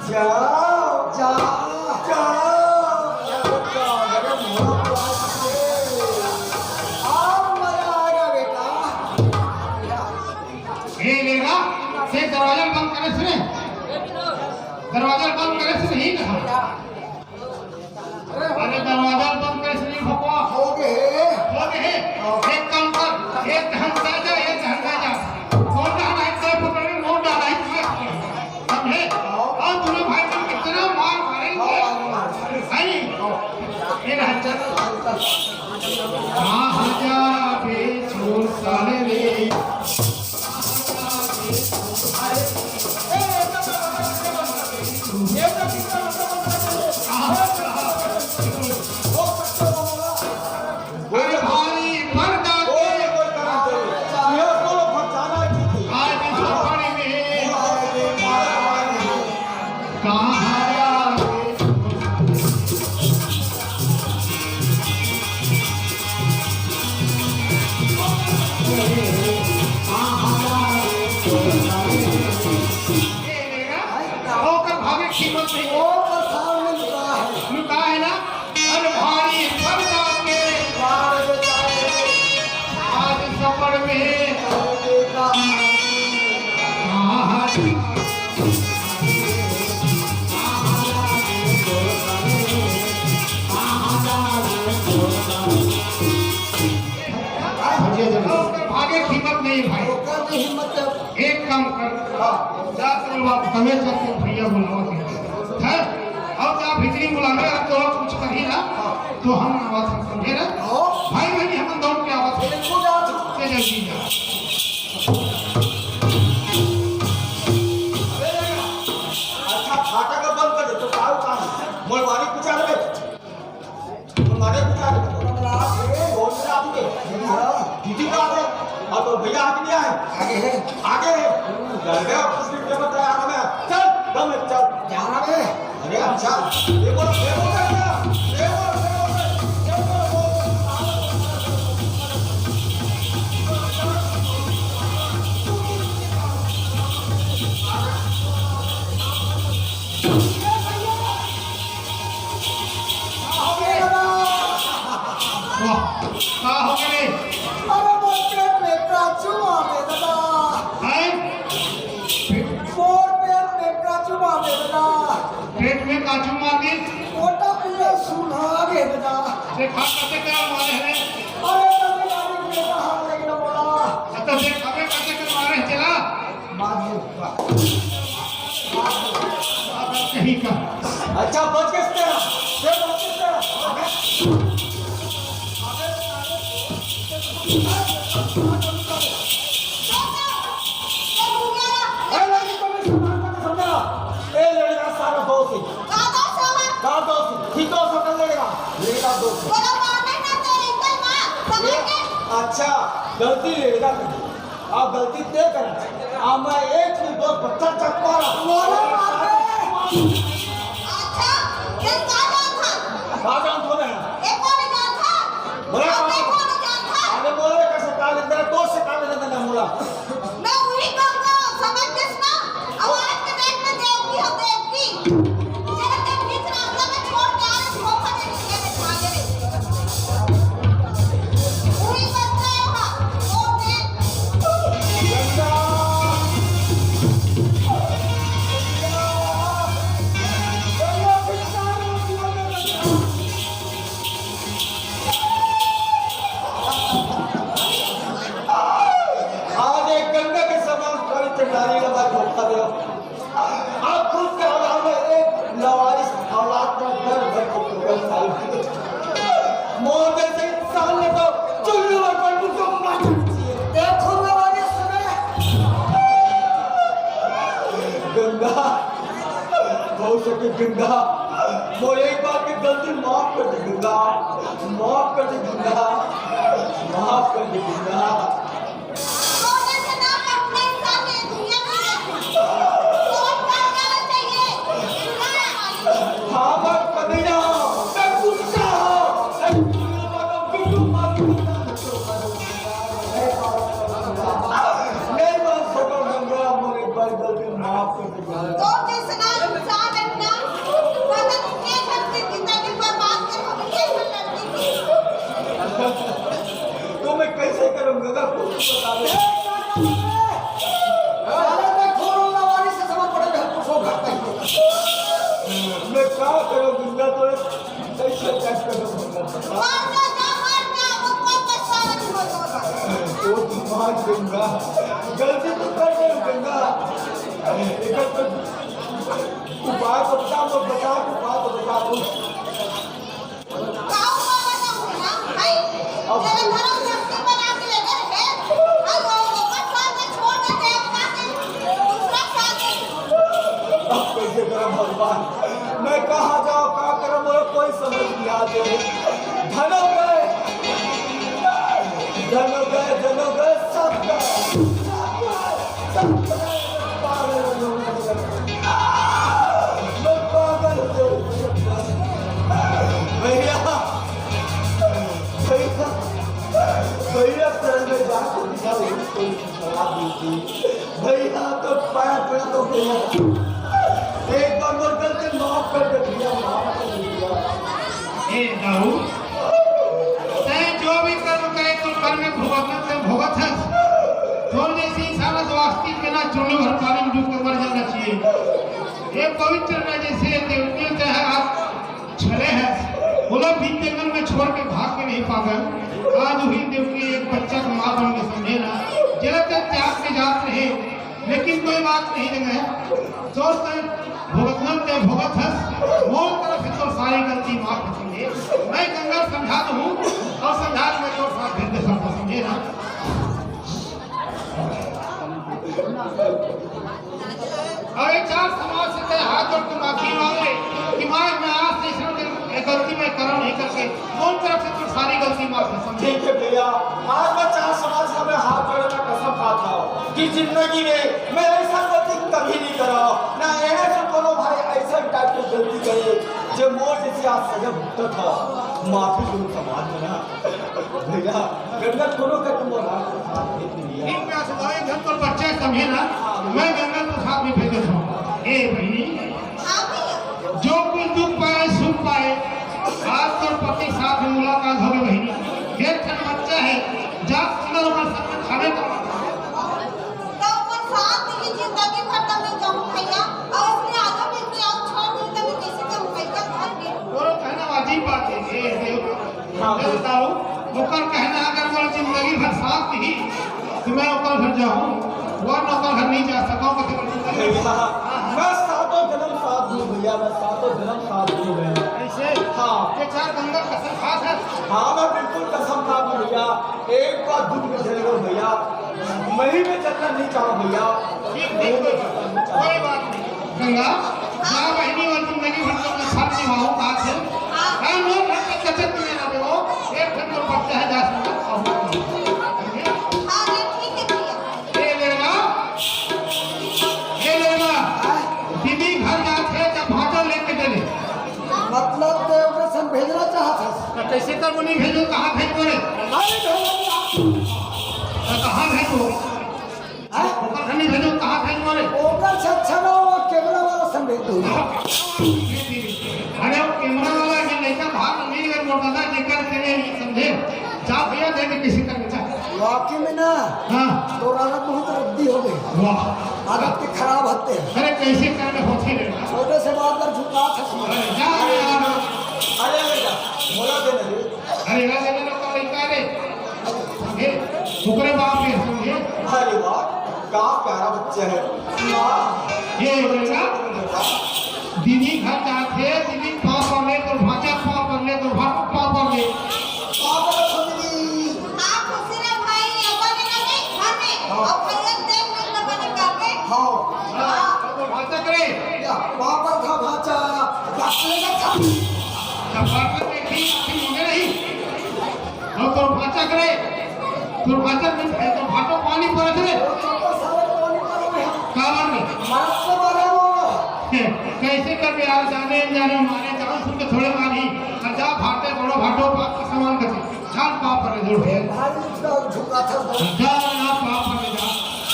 जा जा जा ये लेगा से दरवाजा बंद करे सुने दरवाजा बंद करे सुने ही कहा अरे दरवाजा बंद करे सुने भगवा हो गए हो गए एक काम कर एक घंटा जा कौन डाला है तेरे पकड़ में कौन डाला है तुम्हें समझे और दोनों भाई को कितना मार मारेंगे भाई ये हजा हाँ हजा बे छोड़ साले रे अरे भाई पर्दा के आज सफर में कहाँ होकर भागे कीमत नहीं वो तो सामने लुका है। लुका है ना अरे भाई पर्दा के मार बेचारे आज सफर में बेटा भागे कीमत नहीं भाई ओकर में हिम्मत है। एक काम कर जा तुम तमे चलते भैया बुलावा है और जा भीतरी बुलावे तो कुछ कही ना तो हम आवाज हम समझे ना भाई भाई हम दौड़ के आवाज इनको जा के जल्दी जा अच्छा फाटा का बंद कर दे तो काऊ काम मोलवारी पूछा रे मोलवारी पूछा रे बोल रहा आपके दीदी का है और तो भैया आगे नहीं आए आगे है डर गया कुछ भी नहीं बताया हमें चल दम चल जाना बे अरे अच्छा देखो वाह का हो गए अरे मोर पेट में काचू मारे दादा हैं मोर पेट में काचू मारे दादा पेट में काजू मारने मोटा पूरा सुना गे दादा देखा कैसे क्या मारे हैं अरे कभी गाड़ी में हाथ लेके बोला तो देख हमें कैसे कर मारे हैं चला मारे कहीं का अच्छा बच गए तेरा ये बच गए तेरा ए लड़की को भी सम्मान करके समझा ए लड़का सारा दोस्त है का दोस्त ठीक दोस्त कर लेगा लड़का दोस्त अच्छा गलती लड़का कर आप गलती तय करा आ मैं एक भी दो बच्चा चक्का बोला बाजान थोड़ा है बोला अरे बोले कैसे काले तेरा दोस्त से काले ना बोला आज एक गंगा के समान पवित्र नारी का बात होता है आप खुद के औलाद में एक लवारिस औलाद का घर भर को मोहब्बत से इंसान ने तो चुल्लू और बंदूक को मार दिया देखो लवारी सुने गंगा हो सके गंगा वो एक बार की गलती माफ कर दे गंगा माफ कर दे गंगा माफ कर दे गंगा हाँ बात कभी ना मैं गुस्सा हूँ नहीं बात सको गंगा मुझे एक बार गलती माफ कर दे गंगा तो मैं कैसे करूँगा गंगा को बता दे अरे मैं खोरो लवारी से समझ पड़े घर को सो घर तक मैं क्या करूँ गंगा तो कैसे करूँगा तो दिमाग गंगा गलती तो कर रहे हो गंगा एक तू बात बता तो बता तू बात बता तू अब कैसे करूँ भगवान मैं कहाँ जाऊँ क्या करूँ मुझे कोई समझ नहीं आते धनो गए सब गए पागल हो गए मैं पागल हो गया भैया भैया भैया सर में जाकर दिखाओ कोई शराब दी थी भैया तो पैर पे तो भैया एक बार और गलती माफ कर दे भैया माफ कर दिया ए दाऊ तय जो भी कर्म करे तो कर्म में भुगतना से भुगत है तो जैसे सारा स्वास्थ्य के ना चुल्लू भर पानी में डूब के मर जाना चाहिए ये पवित्र न जैसे देवतियों से है आप छले हैं बोला भी जंगल में छोड़ के भाग के नहीं पागल आज हुई देवकी एक बच्चा को मां बन के समझे ना जलत त्याग के जात रहे लेकिन कोई बात नहीं जगह दोस्त भुगतन के भुगत है मोर तरफ से तो सारी गलती माफ समझे मैं गंगा समझा दूँ और समझा मैं तो साथ फिर सबको समझे ना और एक चार समाज से तेरे हाथ जोड़ के माफी मांगे कि माँ मैं आज से इस गलती में करम नहीं करके मोर तरफ से तो सारी गलती माफ समझे ठीक है भैया आज मैं चार समाज का मैं हाथ जोड़े मैं कसम खाता हूँ कि जिंदगी में मैं ऐसा गलती कभी नहीं करा ना ऐसे से कोनो भाई ऐसा टाइप की गलती करे जो मोर जैसी आज सजा भुगता था माफी जरूर समाज में ना भैया गंगा कोनो का तुम ठीक है सुधारे घर पर बच्चे समझे ना मैं गंगा को साथ में भेज देता हूँ ए बहनी जो कुछ दुख पाए सुख पाए आज तो पति साथ में मुलाकात हो गई बहनी बच्चा है जा सुंदर ऊपर सब में खावे तो तो वो साथ की जिंदगी भर तक मैं कहूं भैया और इसमें आधा भी किया और छोड़ दूं तो मैं कैसे कहूं भैया घर के और कहना अजीब बात है ये मैं बताऊं नौकर कहना अगर वो जिंदगी भर साथ ही तो मैं नौकर घर जाऊं वो नौकर घर नहीं जा सका भैया मैं सातों जन्म साथ हूँ भैया मैं सातों जन्म साथ हूँ भैया ऐसे हाँ ये चार गंगा कसम खास है हाँ मैं बिल्कुल कसम खा दूँ भैया एक बार दूध में चले गए भैया मही में चलना नहीं चाहूँ भैया ठीक कोई बात नहीं गंगा माँ बहनी और जिंदगी भर का साथ निभाओ बात है हाँ लोग घर के कचत में ना हो एक घर में बच्चा है जा हां ये ठीक है भैया ये लेगा दीदी घर जाते जब भाटा लेके चले मतलब देवदर्शन भेजना चाहता तो कैसे कर वो नहीं भेजो कहाँ भेजो रे तो कहाँ भेजो ऊपर घर नहीं भेजो कहाँ भेजो रे ओकर से अच्छा ना वो कैमरा वाला संभेज दो अरे वो कैमरा वाला के नहीं था बाहर नहीं कर बोलता था जिक्र करे समझे जा भैया दे दे किसी का बेटा वाकई में ना हाँ तो आदत बहुत रद्दी हो गई वाह आदत के खराब होते हैं अरे कैसे करने होती रे छोटे से बात कर झुका था जा रे यार अरे बेटा मोला दे दे अरे ना दे लो का लड़का रे समझे फुकरे बाप के समझे अरे वाह क्या प्यारा बच्चा है माँ ये बेटा दीदी घर जाते दीदी पाप कर ले तो भाचा पाप कर ले तो भाट पाप कर ले पापा का छोटी हां खुशी रे भाई अपन ने घर में और भैया देख मिल बने करके हाँ तो भाचा करे वहाँ पर था भाचा काटने का था जब भाचा में ठीक होंगे नहीं और तो भाचा करे तो भाचा में तो भाटो पानी पड़े थे ऊपर सारे पानी पर में कावन में मार से मारे वो कैसे कर यार जाने जाने मारे जान सुन के थोड़े मारी और जा भाटे बड़ो भाटो पाप का सामान कचे जान पाप करे जोड़ है भाई उसका झुका था जा ना पाप करे जा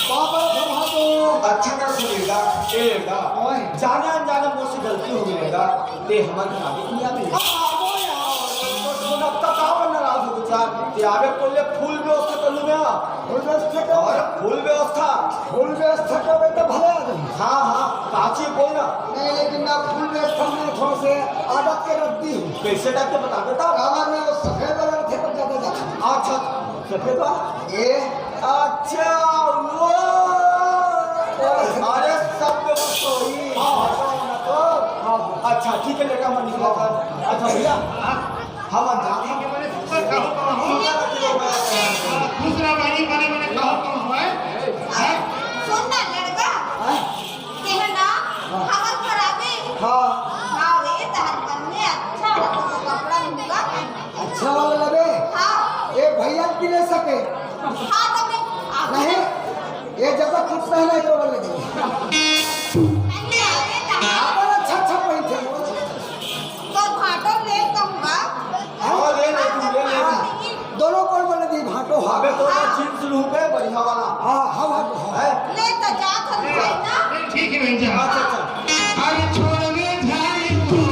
पापा था भाटो अच्छा कर सुनेगा एगा जाने अनजाने मुझसे गलती हो गईगा ते हमारे आगे दुनिया में वो यार तो अब तक आप नाराज हो गया ते आगे कोले फूल व्यवस्था कर लूंगा और फूल व्यवस्था का बेटा भले आदमी हाँ हाँ काची बोल ना नहीं लेकिन मैं फुल व्यवस्था में थोड़ा से आदत के रद्दी हूँ कैसे टाइप के बता देता काला में वो सफेद वाला थे पर ज्यादा जाता अच्छा सफेद बा ये अच्छा वो अरे सब व्यवस्था हुई अच्छा ठीक है लेगा मैं निकला था अच्छा भैया हम जाते हैं दूसरा बहनी बने बने कहो कम हुआ है सुन ना लड़का कहना खबर खराबे हाँ हां रे तहर बनने अच्छा कपड़ा लूंगा अच्छा वाला लगे हां ये भैया की ले सके हां तो मैं नहीं ये जब तक कुछ पहना जो वाले देंगे नहीं आवे तहां अपन अच्छा पहन थे तो भाटो ले कहूंगा हाँ ले ले तू ले ले दोनों कौन बोले दी भाटो हाँ हमें तो जींस लूप है बढ़िया वाला हाँ हाँ भाटो है ले तो जा खल ना ठीक है भैया अच्छा अच्छा अरे छोड़ दे झाड़ी को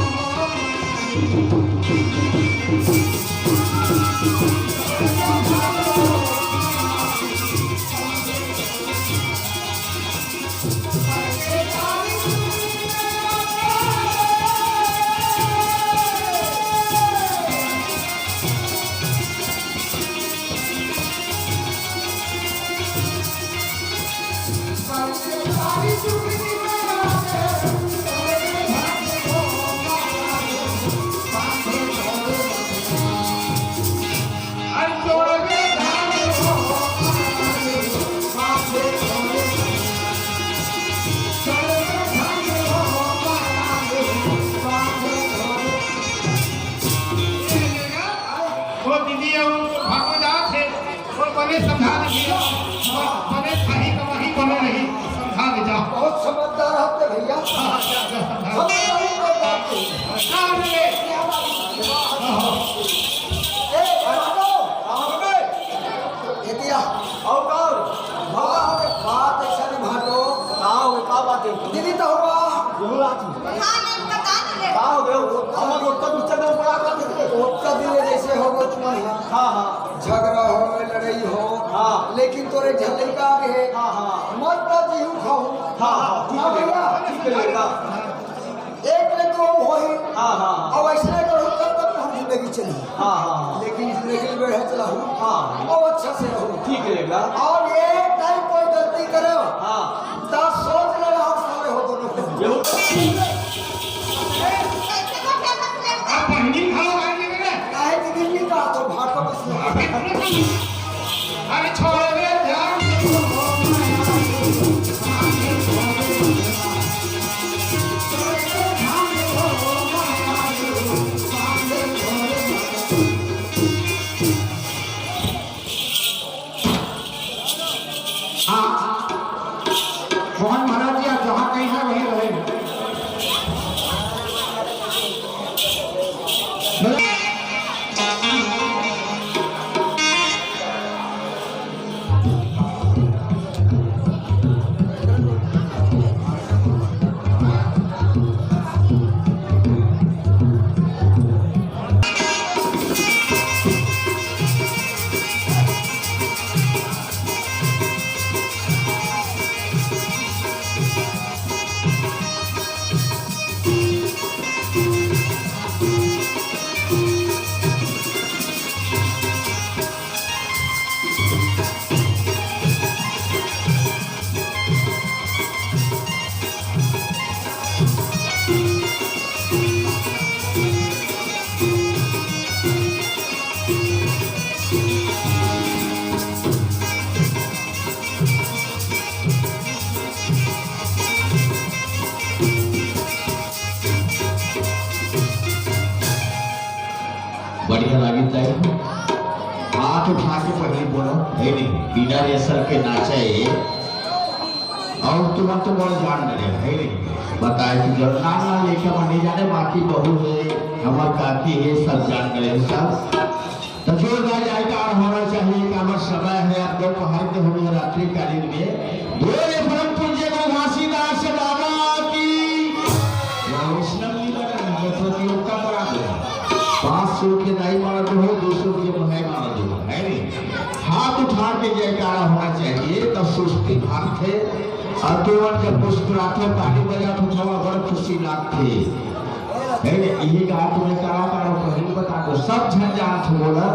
अरे छोड़ दे झाड़ी को वो दीदी है वो भागो जात है वो बने समझा दिया बने कहीं का वहीं बने रही समझा दे जा बहुत समझदार होते भैया समझदारी को बात नहीं ए भाटो कहाँ पे ये दिया और कौन बात ऐसा नहीं भाटो कहाँ हो क्या बात है दीदी तो होगा जरूर आती हां ले बता ना ले कहाँ हो गए हमारे उत्तर दूसरे में बड़ा करते थे उसका दिल जैसे होगा तुम्हारी हाँ हाँ झगड़ा हो और एक झलई का आगे है हाँ हाँ मत का जीव खाऊं हाँ हाँ ठीक रहेगा ठीक रहेगा एक ले तो होई हाँ हाँ और ऐसे करो तब तक हम जिंदगी चली हाँ हाँ लेकिन जिंदगी में है चला हूं हाँ और अच्छा से रहूं ठीक रहेगा और एक टाइम कोई गलती करो हाँ तो सोच ले रहा साले हो दोनों को जो कैसे का क्या मतलब आप पहली खाओ आगे मेरे काहे की दिल्ली का तो भाटो बस अरे छोड़ दे ध्यान मोहन महाराज जी आप जहाँ कहीं हैं वहीं रहे बढ़िया लागित है हाथ उठा के पहले बोलो है नहीं बिना रेसर के नाचे और तुम तो बोल जान रहे है नहीं बताए कि जब नाम ना लेके हम नहीं जाने बाकी बहू है हमार काकी है सब जान रहे सब तो जोरदार जायकार होना चाहिए कि हमारा समय है अब दोपहर के हमें रात्रि कालीन में बोले परम पूज्य को घासीदास बाबा की वैष्णव जी बना प्रतियोगिता करा दो 500 के नहीं मारा तो हो 200 के नहीं मारा तो है नहीं हाथ उठा के जयकारा होना चाहिए तब सुस्ती भागते और तुरंत जब मुस्कुराते ताली बजाते थोड़ा बड़ा खुशी लागते है यही कहा तुम्हें कलाकारों को ही बता दो सब झंझाट बोला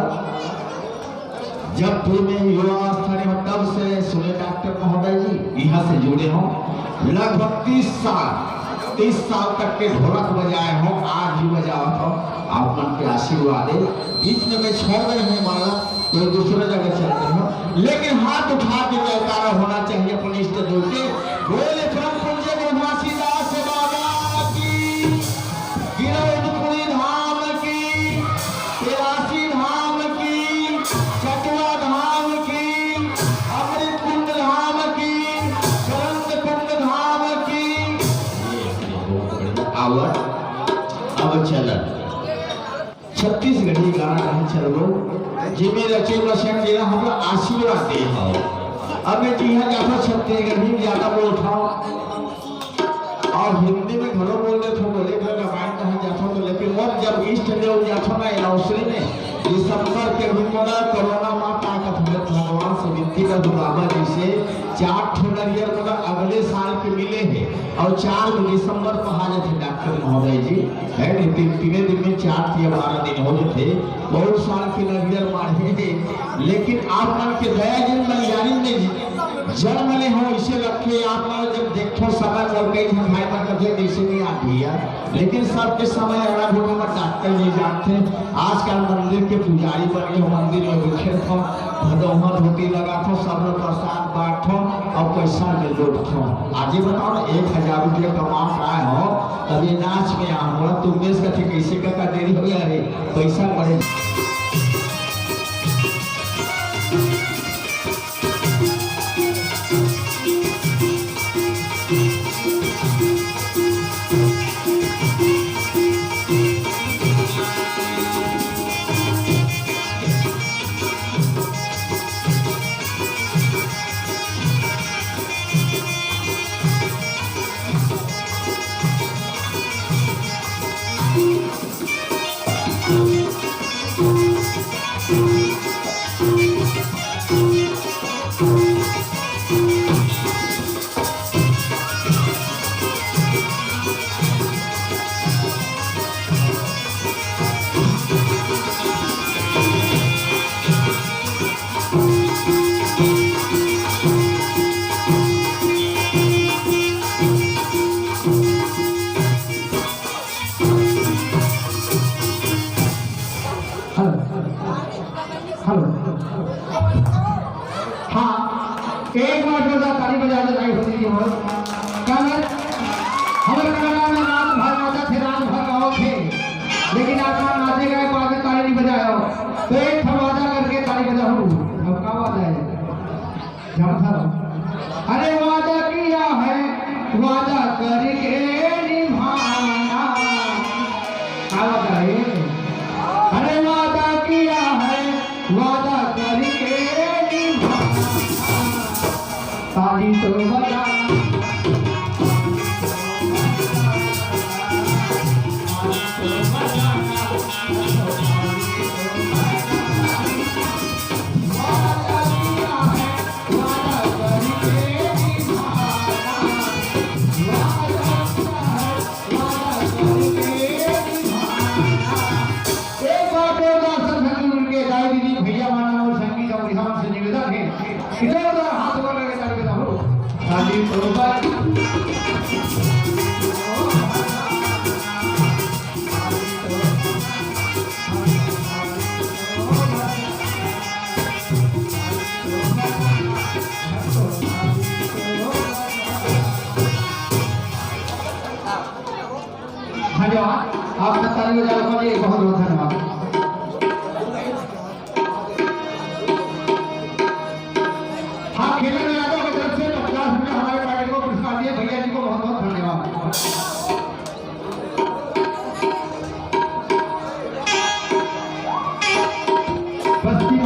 जब तुम्हें युवा अवस्था में तब से सुने डॉक्टर महोदय जी यहाँ से जुड़े हो लगभग 30 साल तक के ढोलक बजाए हो आज भी बजाओ हो आप मन के आशीर्वाद है बीच में मैं छोड़ गए हैं माला कोई दूसरे जगह चलते हो लेकिन हाथ उठा के जयकारा होना चाहिए अपने इष्ट देव के बोले परम पूज्य घासीदास बाबा की गिरौदपुरी धाम की तेरासी धाम की चटवा धाम की अमृत कुंड धाम की करंद कुंड धाम की आवत अब चलन छत्तीसगढ़ी गाना नहीं चलो जिमे रचे वसन जिला हमरा आशीर्वाद दे हो अब मैं जी हां जाता छत्तीसगढ़ी में ज्यादा बोल उठाओ और हिंदी में घरों बोल दे तो बोले घर रामायण कहा जाता तो लेकिन वो जब इष्ट देव जाता ना अवसरी में दिसंबर के महीना कोरोना माता का भगवान से विनती कर दो बाबा जी से 4 ठोनरियर मतलब अगले साल के मिले हैं और 4 दिसंबर को हाजिर थे डॉक्टर महोदय जी है नहीं तीन दिन में 4 या 12 दिन हो थे बहुत साल के नरियर मारे हैं लेकिन आप मन के दया जिन बलियारी में जन्म ले हो इसे रखे आप लोग जब देखो समय बोल गई हम भाई मन कभी ऐसे नहीं आती है लेकिन सबके समय अलग होने में डॉक्टर नहीं जानते आजकल मंदिर के पुजारी बन गए मंदिर में रुखे थो भदोहर रोटी लगा थो सब लोग प्रसाद बांटो और पैसा में लौटो आज ही बताओ ना 1000 रुपये कमा पाए हो तभी नाच में आओ तुम में कथे कैसे का देरी हो गया रे पैसा पड़े Thank you. हेलो हाँ एक बार जोरदार ताली बजा दे भाई होती है बहुत क्या है हमारे कनाडा में रात भर नाचा थे रात भर गाओ थे लेकिन आत्मा नाचे गए बाद में ताली नहीं बजाया तो एक वादा करके ताली बजाओ अब क्या वादा है जानता अरे वादा किया है वादा करके निभाना क्या वादा है अरे वादा किया है वादा करके निभाना ताली तो बजा धन्यवाद आपका ताली बजाने के लिए बहुत बहुत धन्यवाद हाँ खेलने में यादव की तरफ से 50 रुपये हमारे पार्टी को पुरस्कार दिए भैया जी को बहुत बहुत धन्यवाद बस